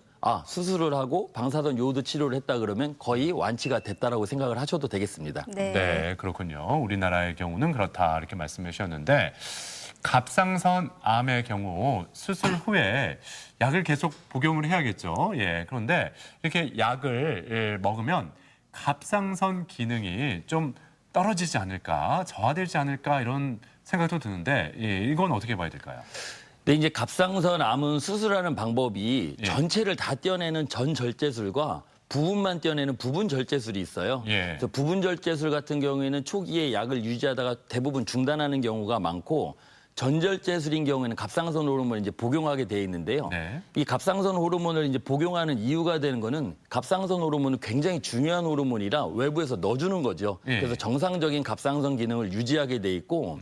수술을 하고 방사선 요오드 치료를 했다 그러면 거의 완치가 됐다라고 생각을 하셔도 되겠습니다. 네, 그렇군요. 우리나라의 경우는 그렇다 이렇게 말씀해 주셨는데 갑상선 암의 경우 수술 후에 약을 계속 복용을 해야겠죠. 예, 그런데 이렇게 약을 먹으면 갑상선 기능이 좀 떨어지지 않을까, 저하되지 않을까 이런 생각도 드는데 이건 어떻게 봐야 될까요? 근데 이제 갑상선 암은 수술하는 방법이 전체를 다 떼어내는 전절제술과 부분만 떼어내는 부분절제술이 있어요. 그래서 부분절제술 같은 경우에는 초기에 약을 유지하다가 대부분 중단하는 경우가 많고 전절제술인 경우에는 갑상선 호르몬을 이제 복용하게 돼 있는데요. 이 갑상선 호르몬을 이제 복용하는 이유가 되는 거는 갑상선 호르몬은 굉장히 중요한 호르몬이라 외부에서 넣어주는 거죠. 그래서 정상적인 갑상선 기능을 유지하게 돼 있고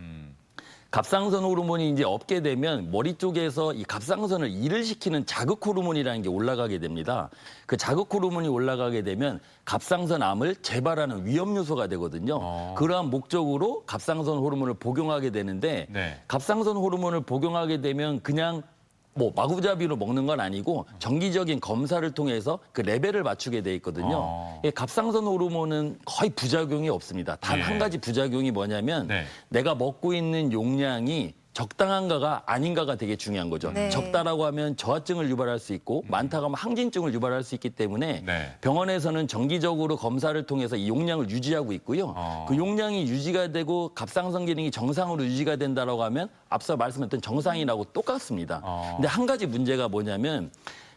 갑상선 호르몬이 이제 없게 되면 머리 쪽에서 이 갑상선을 일을 시키는 자극 호르몬이라는 게 올라가게 됩니다. 그 자극 호르몬이 올라가게 되면 갑상선 암을 재발하는 위험 요소가 되거든요. 그러한 목적으로 갑상선 호르몬을 복용하게 되는데 갑상선 호르몬을 복용하게 되면 그냥 마구잡이로 먹는 건 아니고 정기적인 검사를 통해서 그 레벨을 맞추게 돼 있거든요. 갑상선 호르몬은 거의 부작용이 없습니다. 단 한 가지 부작용이 뭐냐면 내가 먹고 있는 용량이 적당한가가 아닌가가 되게 중요한 거죠. 적다라고 하면 저하증을 유발할 수 있고 많다고 하면 항진증을 유발할 수 있기 때문에 병원에서는 정기적으로 검사를 통해서 이 용량을 유지하고 있고요. 그 용량이 유지가 되고 갑상선 기능이 정상으로 유지가 된다라고 하면 앞서 말씀했던 정상이라고 똑같습니다. 근데 한 가지 문제가 뭐냐면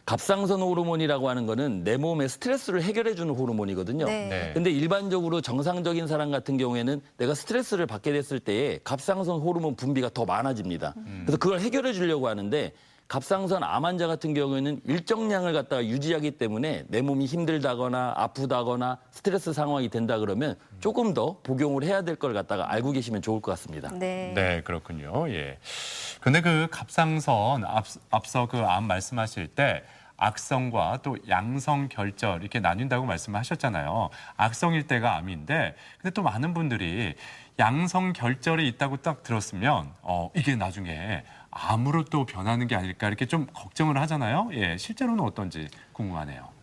갑상선 호르몬이라고 하는 거는 내 몸의 스트레스를 해결해주는 호르몬이거든요. 근데 일반적으로 정상적인 사람 같은 경우에는 내가 스트레스를 받게 됐을 때에 갑상선 호르몬 분비가 더 많아집니다. 그래서 그걸 해결해 주려고 하는데 갑상선 암 환자 같은 경우에는 일정량을 갖다가 유지하기 때문에 내 몸이 힘들다거나 아프다거나 스트레스 상황이 된다 그러면 조금 더 복용을 해야 될 걸 갖다가 알고 계시면 좋을 것 같습니다. 네, 그렇군요. 예. 근데 그 갑상선 앞서 그 암 말씀하실 때 악성과 또 양성 결절 이렇게 나뉜다고 말씀하셨잖아요. 악성일 때가 암인데 근데 또 많은 분들이 양성 결절이 있다고 딱 들었으면 이게 나중에 암으로 또 변하는 게 아닐까 이렇게 좀 걱정을 하잖아요. 예, 실제로는 어떤지 궁금하네요.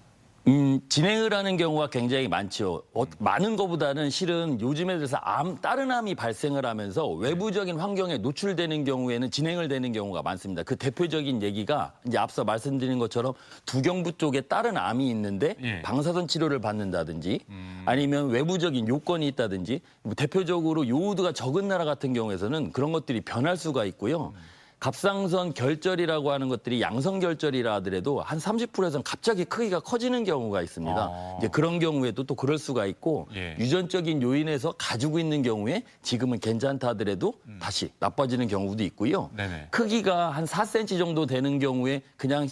진행을 하는 경우가 굉장히 많죠. 많은 것보다는 실은 요즘에 들어서 다른 암이 발생을 하면서 외부적인 환경에 노출되는 경우에는 진행을 되는 경우가 많습니다. 그 대표적인 얘기가 이제 앞서 말씀드린 것처럼 두경부 쪽에 다른 암이 있는데 방사선 치료를 받는다든지 아니면 외부적인 요건이 있다든지 대표적으로 요오드가 적은 나라 같은 경우에서는 그런 것들이 변할 수가 있고요. 갑상선 결절이라고 하는 것들이 양성 결절이라 하더라도 한 30%에서는 갑자기 크기가 커지는 경우가 있습니다. 이제 그런 경우에도 또 그럴 수가 있고 유전적인 요인에서 가지고 있는 경우에 지금은 괜찮다 하더라도 다시 나빠지는 경우도 있고요. 크기가 한 4cm 정도 되는 경우에 그냥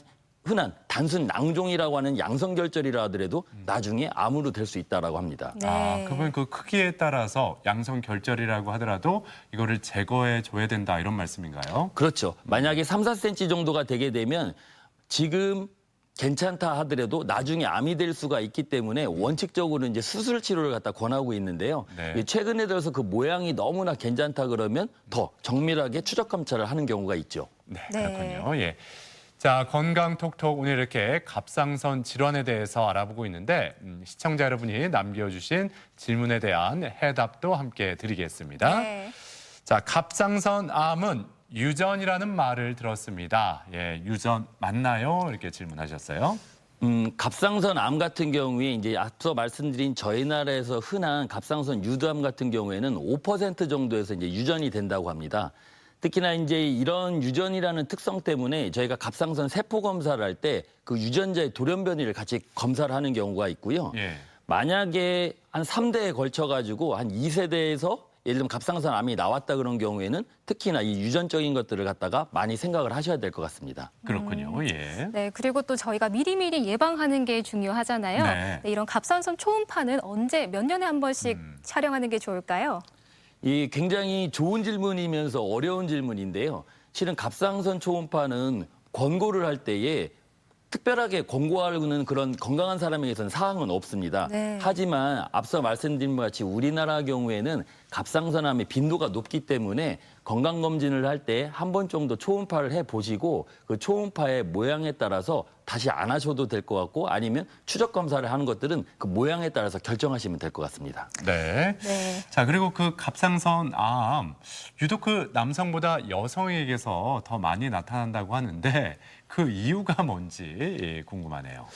흔한 단순 낭종이라고 하는 양성결절이라 하더라도 나중에 암으로 될 수 있다라고 합니다. 아, 그러면 그 크기에 따라서 양성결절이라고 하더라도 이거를 제거해 줘야 된다 이런 말씀인가요? 그렇죠. 만약에 3, 4cm 정도가 되게 되면 지금 괜찮다 하더라도 나중에 암이 될 수가 있기 때문에 원칙적으로 이제 수술 치료를 갖다 권하고 있는데요. 네. 최근에 들어서 그 모양이 너무나 괜찮다 그러면 더 정밀하게 추적 검사를 하는 경우가 있죠. 네, 그렇군요. 예. 자, 건강톡톡 오늘 이렇게 갑상선 질환에 대해서 알아보고 있는데 시청자 여러분이 남겨주신 질문에 대한 해답도 함께 드리겠습니다. 네. 자, 갑상선 암은 유전이라는 말을 들었습니다. 예, 유전 맞나요? 이렇게 질문하셨어요. 갑상선 암 같은 경우에 이제 앞서 말씀드린 저희 나라에서 흔한 갑상선 유두암 같은 경우에는 5% 정도에서 이제 유전이 된다고 합니다. 특히나 이제 이런 유전이라는 특성 때문에 저희가 갑상선 세포 검사를 할 때 그 유전자의 돌연변이를 같이 검사를 하는 경우가 있고요. 예. 만약에 한 3대에 걸쳐가지고 한 2세대에서 예를 들면 갑상선 암이 나왔다 그런 경우에는 특히나 이 유전적인 것들을 갖다가 많이 생각을 하셔야 될 것 같습니다. 그렇군요. 예. 네, 그리고 또 저희가 미리미리 예방하는 게 중요하잖아요. 네. 네, 이런 갑상선 초음파는 언제 몇 년에 한 번씩 촬영하는 게 좋을까요? 이 굉장히 좋은 질문이면서 어려운 질문인데요. 실은 갑상선 초음파는 권고를 할 때에 특별하게 권고하는 그런 건강한 사람에게서는 사항은 없습니다. 네. 하지만 앞서 말씀드린 것 같이 우리나라 경우에는 갑상선암의 빈도가 높기 때문에 건강검진을 할 때 한 번 정도 초음파를 해보시고 그 초음파의 모양에 따라서 다시 안 하셔도 될 것 같고 아니면 추적 검사를 하는 것들은 그 모양에 따라서 결정하시면 될 것 같습니다. 네. 자, 그리고 그 갑상선 암 유독 그 남성보다 여성에게서 더 많이 나타난다고 하는데 그 이유가 뭔지 궁금하네요.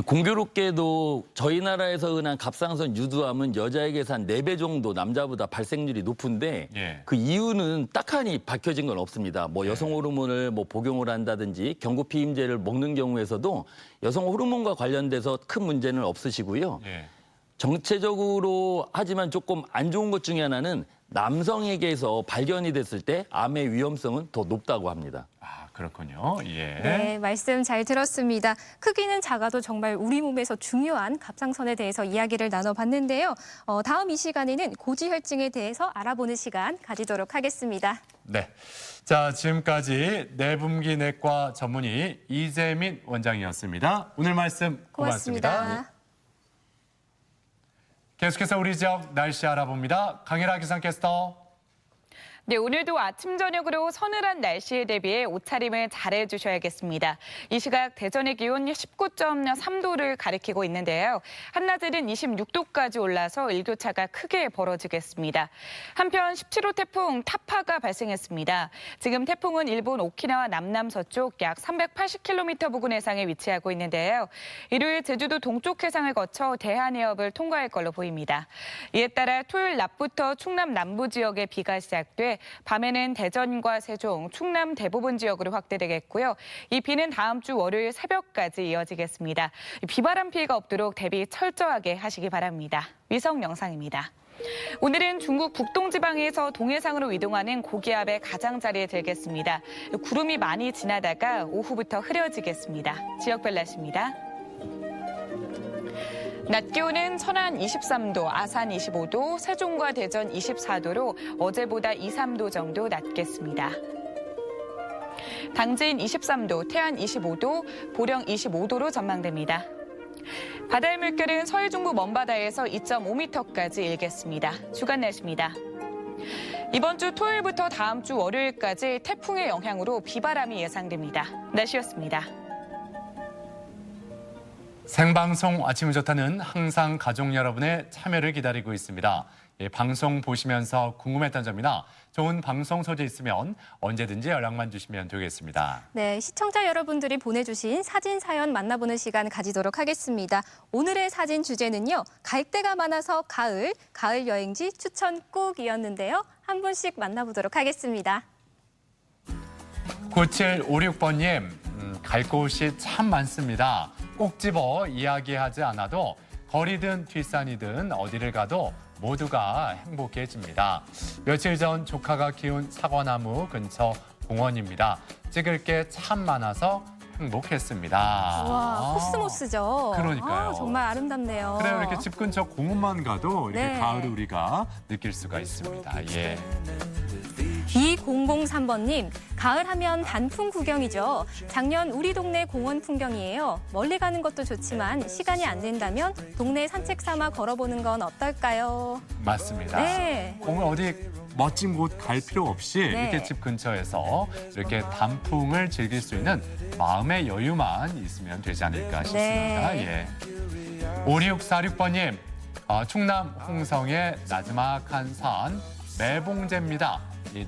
공교롭게도 저희 나라에서 흔한 갑상선 유두암은 여자에게서 한 4배 정도 남자보다 발생률이 높은데 예. 그 이유는 딱하니 밝혀진 건 없습니다. 뭐 여성 호르몬을 뭐 복용을 한다든지 경구피임제를 먹는 경우에서도 여성 호르몬과 관련돼서 큰 문제는 없으시고요. 예. 정체적으로 하지만 조금 안 좋은 것 중에 하나는 남성에게서 발견이 됐을 때 암의 위험성은 더 높다고 합니다. 아, 그렇군요. 예. 네, 말씀 잘 들었습니다. 크기는 작아도 정말 우리 몸에서 중요한 갑상선에 대해서 이야기를 나눠봤는데요. 다음 이 시간에는 고지혈증에 대해서 알아보는 시간 가지도록 하겠습니다. 네. 자, 지금까지 내분기 내과 전문의 이재민 원장이었습니다. 오늘 말씀 고맙습니다. 계속해서 우리 지역 날씨 알아봅니다. 강혜라 기상캐스터. 네, 오늘도 아침 저녁으로 서늘한 날씨에 대비해 옷차림을 잘해주셔야겠습니다. 이 시각 대전의 기온 19.3도를 가리키고 있는데요. 한낮에는 26도까지 올라서 일교차가 크게 벌어지겠습니다. 한편 17호 태풍 타파가 발생했습니다. 지금 태풍은 일본 오키나와 남남서쪽 약 380km 부근 해상에 위치하고 있는데요. 일요일 제주도 동쪽 해상을 거쳐 대한해협을 통과할 걸로 보입니다. 이에 따라 토요일 낮부터 충남 남부 지역에 비가 시작돼 밤에는 대전과 세종, 충남 대부분 지역으로 확대되겠고요. 이 비는 다음 주 월요일 새벽까지 이어지겠습니다. 비바람 피해가 없도록 대비 철저하게 하시기 바랍니다. 위성 영상입니다. 오늘은 중국 북동지방에서 동해상으로 이동하는 고기압의 가장자리에 들겠습니다. 구름이 많이 지나다가 오후부터 흐려지겠습니다. 지역별 날씨입니다. 낮 기온은 천안 23도, 아산 25도, 세종과 대전 24도로 어제보다 2, 3도 정도 낮겠습니다. 당진 23도, 태안 25도, 보령 25도로 전망됩니다. 바다의 물결은 서해 중부 먼바다에서 2.5m까지 일겠습니다. 주간 날씨입니다. 이번 주 토요일부터 다음 주 월요일까지 태풍의 영향으로 비바람이 예상됩니다. 날씨였습니다. 생방송 아침을 좋다는 항상 가족 여러분의 참여를 기다리고 있습니다. 예, 방송 보시면서 궁금했던 점이나 좋은 방송 소재 있으면 언제든지 연락만 주시면 되겠습니다. 네, 시청자 여러분들이 보내주신 사진 사연 만나보는 시간 가지도록 하겠습니다. 오늘의 사진 주제는요. 갈대가 많아서 가을 여행지 추천 꾹이었는데요. 한 분씩 만나보도록 하겠습니다. 9756번님, 갈 곳이 참 많습니다. 꼭 집어 이야기하지 않아도 거리든 뒷산이든 어디를 가도 모두가 행복해집니다. 며칠 전 조카가 키운 사과나무 근처 공원입니다. 찍을 게 참 많아서 행복했습니다. 와, 코스모스죠. 그러니까요. 정말 아름답네요. 그래요. 이렇게 집 근처 공원만 가도 이렇게 네. 가을을 우리가 느낄 수가 있습니다. 예. 2003번님, 가을 하면 단풍 구경이죠. 작년 우리 동네 공원 풍경이에요. 멀리 가는 것도 좋지만 시간이 안 된다면 동네 산책 삼아 걸어보는 건 어떨까요? 맞습니다. 네. 공원 어디 멋진 곳 갈 필요 없이 네. 이렇게 집 근처에서 이렇게 단풍을 즐길 수 있는 마음의 여유만 있으면 되지 않을까 싶습니다. 네. 예. 5646번님, 충남 홍성의 나지막한 산 매봉제입니다.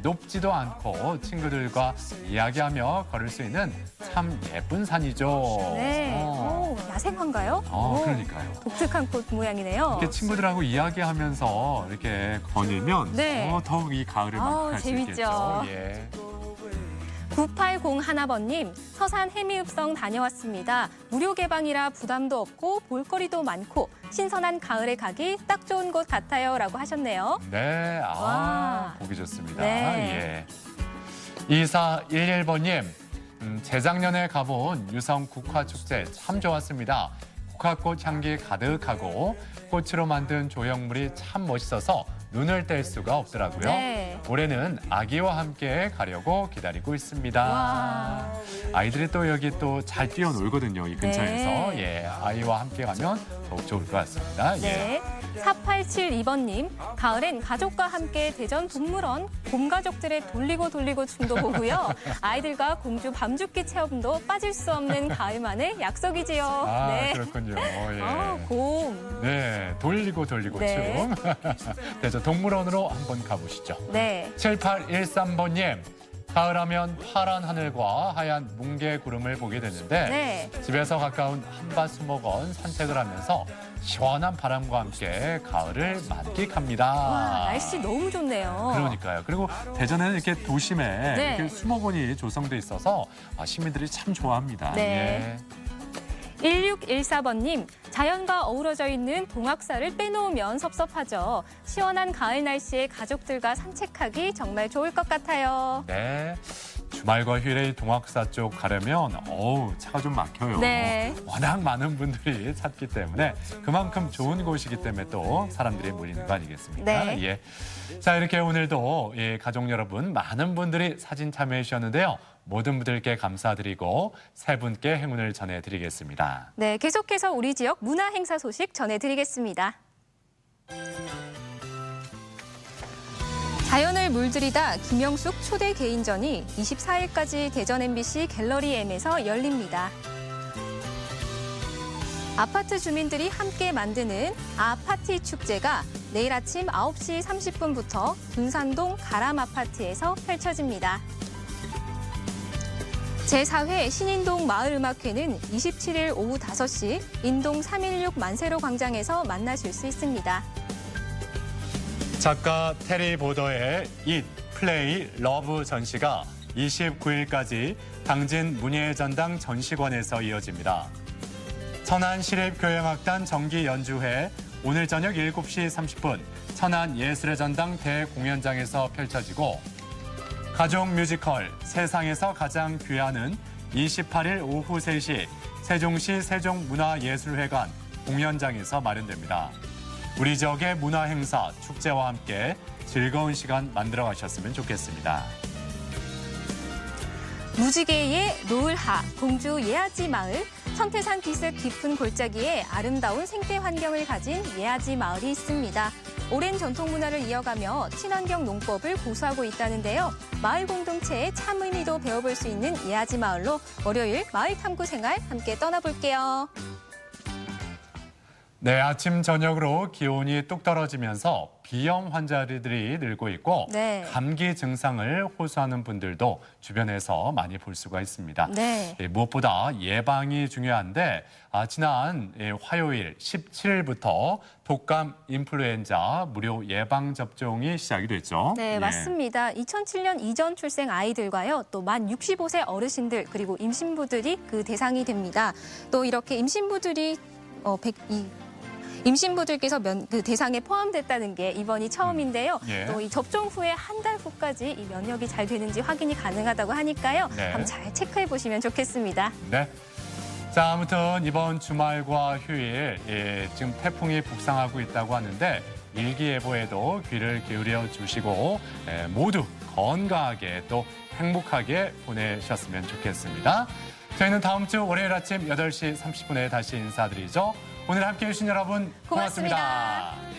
높지도 않고 친구들과 이야기하며 걸을 수 있는 참 예쁜 산이죠. 네. 오, 야생화인가요? 오, 그러니까요. 독특한 꽃 모양이네요. 이렇게 친구들하고 이야기하면서 이렇게 거닐면 네. 더욱 이 가을을 만끽할 수 재밌죠. 있겠죠. 예. 9801번님, 서산 해미읍성 다녀왔습니다. 무료 개방이라 부담도 없고 볼거리도 많고 신선한 가을에 가기 딱 좋은 곳 같아요. 라고 하셨네요. 네, 와. 보기 좋습니다. 네. 예. 2411번님, 재작년에 가본 유성 국화축제 참 좋았습니다. 국화꽃 향기 가득하고 꽃으로 만든 조형물이 참 멋있어서 눈을 뗄 수가 없더라고요. 네. 올해는 아기와 함께 가려고 기다리고 있습니다. 와. 아이들이 또 여기 또 잘 뛰어놀거든요. 이 근처에서. 네. 예, 아이와 함께 가면 더욱 좋을 것 같습니다. 예. 네. 4872번님, 가을엔 가족과 함께 대전 동물원 곰가족들의 돌리고 춤도 보고요. 아이들과 공주 밤죽기 체험도 빠질 수 없는 가을만의 약속이지요. 네. 그렇군요. 예. 곰. 네, 돌리고 네. 춤. 대전 동물원으로 한번 가보시죠. 네. 7813번님, 가을하면 파란 하늘과 하얀 뭉게 구름을 보게 되는데 네. 집에서 가까운 한밭수목원 산책을 하면서 시원한 바람과 함께 가을을 만끽합니다. 와, 날씨 너무 좋네요. 그러니까요. 그리고 대전에는 이렇게 도심에 네. 이렇게 수목원이 조성돼 있어서 시민들이 참 좋아합니다. 네. 예. 1614번님, 자연과 어우러져 있는 동학사를 빼놓으면 섭섭하죠. 시원한 가을 날씨에 가족들과 산책하기 정말 좋을 것 같아요. 네. 주말과 휴일에 동학사 쪽 가려면 차가 좀 막혀요. 네. 워낙 많은 분들이 찾기 때문에 그만큼 좋은 곳이기 때문에 또 사람들이 몰리는 거 아니겠습니까? 네. 예. 자, 이렇게 오늘도 가족 여러분 많은 분들이 사진 참여해 주셨는데요. 모든 분들께 감사드리고 세 분께 행운을 전해드리겠습니다. 네, 계속해서 우리 지역 문화 행사 소식 전해드리겠습니다. 자연을 물들이다 김영숙 초대 개인전이 24일까지 대전 MBC 갤러리 M에서 열립니다. 아파트 주민들이 함께 만드는 아파티 축제가 내일 아침 9시 30분부터 둔산동 가람아파트에서 펼쳐집니다. 제4회 신인동 마을음악회는 27일 오후 5시 인동 316 만세로 광장에서 만나실 수 있습니다. 작가 테리 보더의 잇, 플레이, 러브 전시가 29일까지 당진 문예전당 전시관에서 이어집니다. 천안시립교향악단 정기 연주회 오늘 저녁 7시 30분 천안예술의 전당 대공연장에서 펼쳐지고 가족 뮤지컬 세상에서 가장 귀하는 28일 오후 3시 세종시 세종문화예술회관 공연장에서 마련됩니다. 우리 지역의 문화행사, 축제와 함께 즐거운 시간 만들어 가셨으면 좋겠습니다. 무지개의 노을하, 공주 예아지 마을, 천태산 기슭 깊은 골짜기에 아름다운 생태 환경을 가진 예아지 마을이 있습니다. 오랜 전통 문화를 이어가며 친환경 농법을 고수하고 있다는데요. 마을 공동체의 참 의미도 배워볼 수 있는 예아지 마을로 월요일 마을 탐구 생활 함께 떠나볼게요. 네, 아침 저녁으로 기온이 뚝 떨어지면서 비염 환자들이 늘고 있고 네. 감기 증상을 호소하는 분들도 주변에서 많이 볼 수가 있습니다. 네. 무엇보다 예방이 중요한데 지난 화요일 17일부터 독감 인플루엔자 무료 예방 접종이 시작이 됐죠. 네, 맞습니다. 2007년 이전 출생 아이들과요, 또 만 65세 어르신들 그리고 임신부들이 그 대상이 됩니다. 또 이렇게 임신부들이 임신부들께서 그 대상에 포함됐다는 게 이번이 처음인데요. 예. 또 이 접종 후에 한 달 후까지 이 면역이 잘 되는지 확인이 가능하다고 하니까요. 네. 한번 잘 체크해 보시면 좋겠습니다. 네. 자, 아무튼 이번 주말과 휴일 지금 태풍이 북상하고 있다고 하는데 일기예보에도 귀를 기울여 주시고 모두 건강하게 또 행복하게 보내셨으면 좋겠습니다. 저희는 다음 주 월요일 아침 8시 30분에 다시 인사드리죠. 오늘 함께해 주신 여러분 고맙습니다.